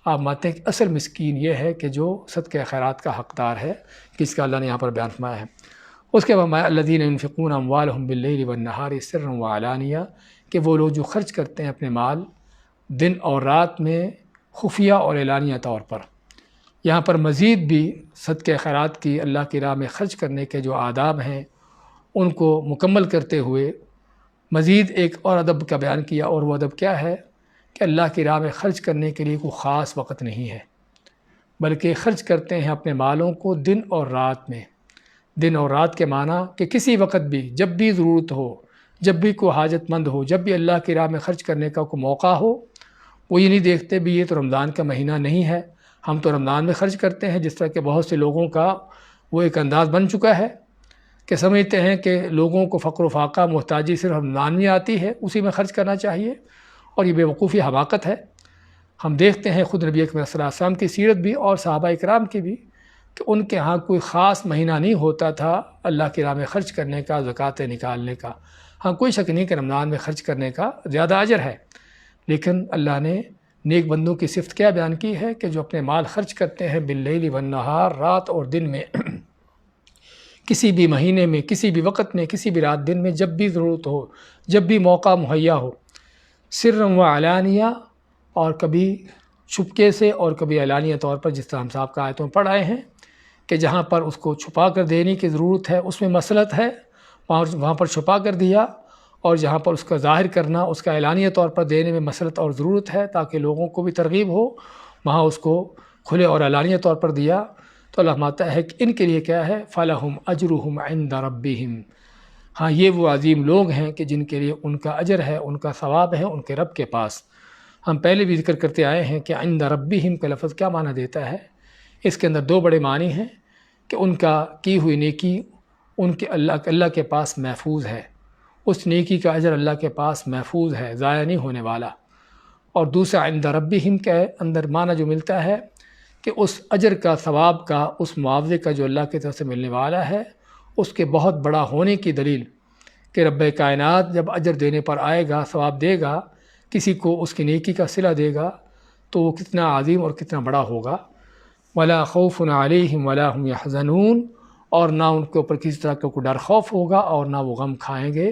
آپ مانتے ہیں کہ اصل مسکین یہ ہے کہ جو صدقہ خیرات کا حقدار ہے، جس کا اللہ نے یہاں پر بیان فرمایا ہے. اس کے بعد الذین ينفقون اموالهم باللیل والنہار سرا وعلانیہ، کہ وہ لوگ جو خرچ کرتے ہیں اپنے مال دن اور رات میں خفیہ اور اعلانیہ طور پر. یہاں پر مزید بھی صدقہ خیرات کی، اللہ کی راہ میں خرچ کرنے کے جو آداب ہیں ان کو مکمل کرتے ہوئے مزید ایک اور ادب کا بیان کیا، اور وہ ادب کیا ہے کہ اللہ کی راہ میں خرچ کرنے کے لیے کوئی خاص وقت نہیں ہے، بلکہ خرچ کرتے ہیں اپنے مالوں کو دن اور رات میں. دن اور رات کے معنی کہ کسی وقت بھی، جب بھی ضرورت ہو، جب بھی کوئی حاجت مند ہو، جب بھی اللہ کی راہ میں خرچ کرنے کا کوئی موقع ہو. وہ یہ نہیں دیکھتے بھی یہ تو رمضان کا مہینہ نہیں ہے، ہم تو رمضان میں خرچ کرتے ہیں، جس طرح کہ بہت سے لوگوں کا وہ ایک انداز بن چکا ہے کہ سمجھتے ہیں کہ لوگوں کو فقر و فاقہ، محتاجی صرف رمضان میں آتی ہے، اسی میں خرچ کرنا چاہیے، اور یہ بیوقوفی، حماقت ہے. ہم دیکھتے ہیں خود نبی اکرم صلی اللہ علیہ وسلم کی سیرت بھی اور صحابہ اکرام کی بھی کہ ان کے ہاں کوئی خاص مہینہ نہیں ہوتا تھا اللہ کی راہ میں خرچ کرنے کا، زکوٰۃیں نکالنے کا. ہاں کوئی شک نہیں کہ رمضان میں خرچ کرنے کا زیادہ اجر ہے، لیکن اللہ نے نیک بندوں کی صفت کیا بیان کی ہے کہ جو اپنے مال خرچ کرتے ہیں باللیل والنہار، رات اور دن میں، کسی بھی مہینے میں، کسی بھی وقت میں، کسی بھی رات دن میں، جب بھی ضرورت ہو، جب بھی موقع مہیا ہو، سرا وعلانیہ، اور کبھی چھپکے سے اور کبھی اعلانیہ طور پر، جس طرح ہم صاحب کا آیتوں میں پڑھ آئے ہیں کہ جہاں پر اس کو چھپا کر دینے کی ضرورت ہے اس میں مصلحت ہے، وہاں پر چھپا کر دیا، اور جہاں پر اس کا ظاہر کرنا، اس کا اعلانیہ طور پر دینے میں مصلحت اور ضرورت ہے تاکہ لوگوں کو بھی ترغیب ہو، وہاں اس کو کھلے اور اعلانیہ طور پر دیا. تو اللہ فرماتا ہے کہ ان کے لیے کیا ہے، فَلَهُمْ أَجْرُهُمْ عِنْدَ رَبِّهِمْ، ہاں یہ وہ عظیم لوگ ہیں کہ جن کے لیے ان کا اجر ہے، ان کا ثواب ہے ان کے رب کے پاس۔ ہم پہلے بھی ذکر کرتے آئے ہیں کہ عند ربہم کا لفظ کیا معنی دیتا ہے۔ اس کے اندر دو بڑے معنی ہیں کہ ان کا کی ہوئی نیکی ان کے اللہ کے پاس محفوظ ہے، اس نیکی کا اجر اللہ کے پاس محفوظ ہے، ضائع نہیں ہونے والا۔ اور دوسرا عند ربہم کے اندر معنی جو ملتا ہے کہ اس اجر کا، ثواب کا، اس معاوضے کا جو اللہ کی طرف سے ملنے والا ہے، اس کے بہت بڑا ہونے کی دلیل کہ رب کائنات جب اجر دینے پر آئے گا، ثواب دے گا، کسی کو اس کی نیکی کا صلہ دے گا تو وہ کتنا عظیم اور کتنا بڑا ہوگا۔ ولا خوف علیہم ولا هم يحزنون، اور نہ ان کے اوپر کسی طرح کا کوئی ڈر خوف ہوگا اور نہ وہ غم کھائیں گے۔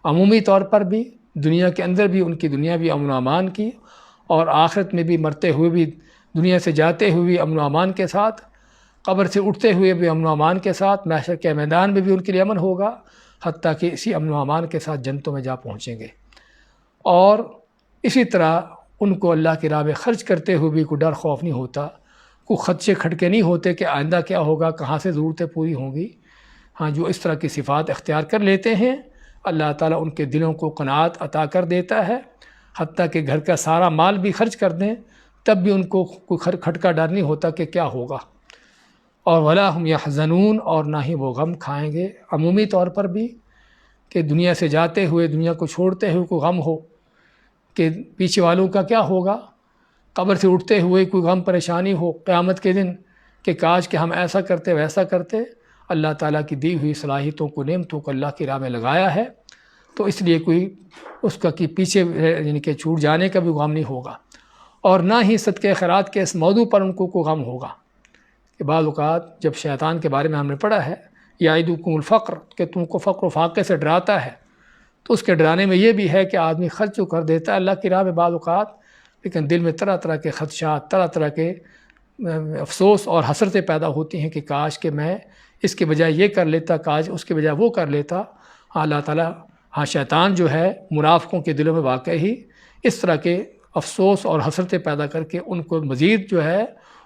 عمومی طور پر بھی دنیا کے اندر بھی ان کی دنیا بھی امن و امان کی، اور آخرت میں بھی مرتے ہوئے بھی دنیا سے جاتے ہوئے بھی امن و امان کے ساتھ، قبر سے اٹھتے ہوئے بھی امن و امان کے ساتھ، محشر کے میدان میں بھی ان کے لیے امن ہوگا، حتیٰ کہ اسی امن و امان کے ساتھ جنتوں میں جا پہنچیں گے۔ اور اسی طرح ان کو اللہ کی راہ میں خرچ کرتے ہوئے بھی کوئی ڈر خوف نہیں ہوتا، کوئی خدشے کھٹکے نہیں ہوتے کہ آئندہ کیا ہوگا، کہاں سے ضرورتیں پوری ہوں گی۔ ہاں جو اس طرح کی صفات اختیار کر لیتے ہیں، اللہ تعالیٰ ان کے دلوں کو قناعت عطا کر دیتا ہے، حتیٰ کہ گھر کا سارا مال بھی خرچ کر دیں تب بھی ان کو کوئی کھٹکا ڈر نہیں ہوتا کہ کیا ہوگا۔ اور ولا هم يحزنون، اور نہ ہی وہ غم کھائیں گے۔ عمومی طور پر بھی کہ دنیا سے جاتے ہوئے، دنیا کو چھوڑتے ہوئے کوئی غم ہو کہ پیچھے والوں کا کیا ہوگا، قبر سے اٹھتے ہوئے کوئی غم پریشانی ہو قیامت کے دن کہ کاش کہ ہم ایسا کرتے ویسا کرتے، اللہ تعالیٰ کی دی ہوئی صلاحیتوں کو، نعمتوں کو اللہ کی راہ میں لگایا ہے، تو اس لیے کوئی اس کا کہ پیچھے یعنی کہ چھوٹ جانے کا بھی غم نہیں ہوگا۔ اور نہ ہی صدقہ خیرات کے اس موضوع پر ان کو کوئی غم ہوگا کہ بعض اوقات جب شیطان کے بارے میں ہم نے پڑھا ہے یعدکم الفقر، کہ تم کو فقر و فاقے سے ڈراتا ہے، تو اس کے ڈرانے میں یہ بھی ہے کہ آدمی خرچ کر دیتا ہے اللہ کی راہ میں بعض اوقات، لیکن دل میں طرح طرح کے خدشات، طرح طرح کے افسوس اور حسرتیں پیدا ہوتی ہیں کہ کاش کہ میں اس کے بجائے یہ کر لیتا، کاش اس کے بجائے وہ کر لیتا۔ ہاں اللہ تعالیٰ، ہاں شیطان جو ہے منافقوں کے دلوں میں واقعی اس طرح کے افسوس اور حسرتیں پیدا کر کے ان کو مزید جو ہے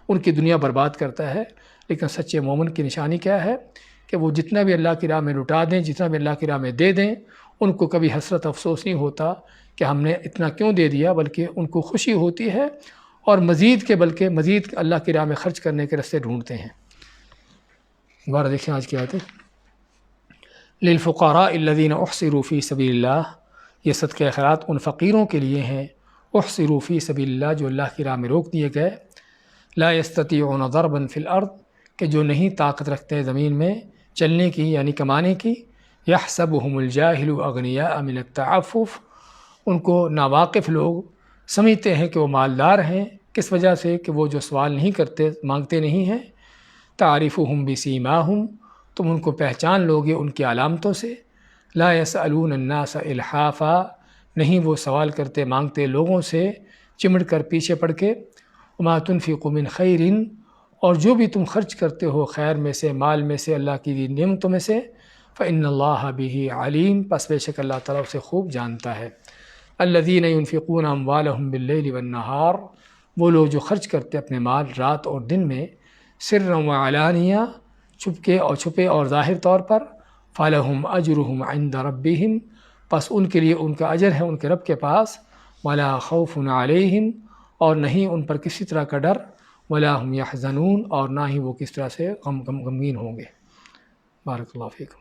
ان کی دنیا برباد کرتا ہے۔ لیکن سچے مومن کی نشانی کیا ہے کہ وہ جتنا بھی اللہ کی راہ میں لٹا دیں، جتنا بھی اللہ کی راہ میں دے دیں، ان کو کبھی حسرت افسوس نہیں ہوتا کہ ہم نے اتنا کیوں دے دیا، بلکہ ان کو خوشی ہوتی ہے اور مزید کے بلکہ مزید اللہ کی راہ میں خرچ کرنے کے راستے ڈھونڈتے ہیں۔ دوبارہ دیکھیں آج کی آیت ہے للفقراء الذین احصروا فی سبیل اللہ، یہ صدقہ خیرات ان فقیروں کے لیے ہیں، احصروا فی سبیل اللہ جو اللہ کی راہ میں روک دیے گئے، لا یستطیعون ضربا فی الارض کہ جو نہیں طاقت رکھتے زمین میں چلنے کی یعنی کمانے کی، یحسبهم الجاہل اغنیاء من التعفف، ان کو ناواقف لوگ سمجھتے ہیں کہ وہ مالدار ہیں، کس وجہ سے کہ وہ جو سوال نہیں کرتے، مانگتے نہیں ہیں۔ تعرفهم بسیماہم، تم ان کو پہچان لوگے ان کی علامتوں سے۔ لا یسألون الناس الحافا، نہیں وہ سوال کرتے مانگتے لوگوں سے چمڑ کر پیچھے پڑ کے۔ وما تنفقوا من خیر، اور جو بھی تم خرچ کرتے ہو خیر میں سے، مال میں سے، اللہ کی نعمتوں میں سے، فإن اللہ بہ علیم، پس بے شک اللہ تعالیٰ اسے خوب جانتا ہے۔ الذین ينفقون اموالهم باللیل والنہار، وہ لوگ جو خرچ کرتے اپنے مال رات اور دن میں، سرا وعلانیہ، چھپے اور ظاہر طور پر، فلہم اجرہم عند ربہم، پس ان کے لیے ان کا اجر ہے ان کے رب کے پاس، ولا خوف علیہم، اور نہیں ان پر کسی طرح کا ڈر، ولا هم یحزنون، اور نہ ہی وہ کس طرح سے غمگین ہوں گے۔ بارک اللہ فیکم۔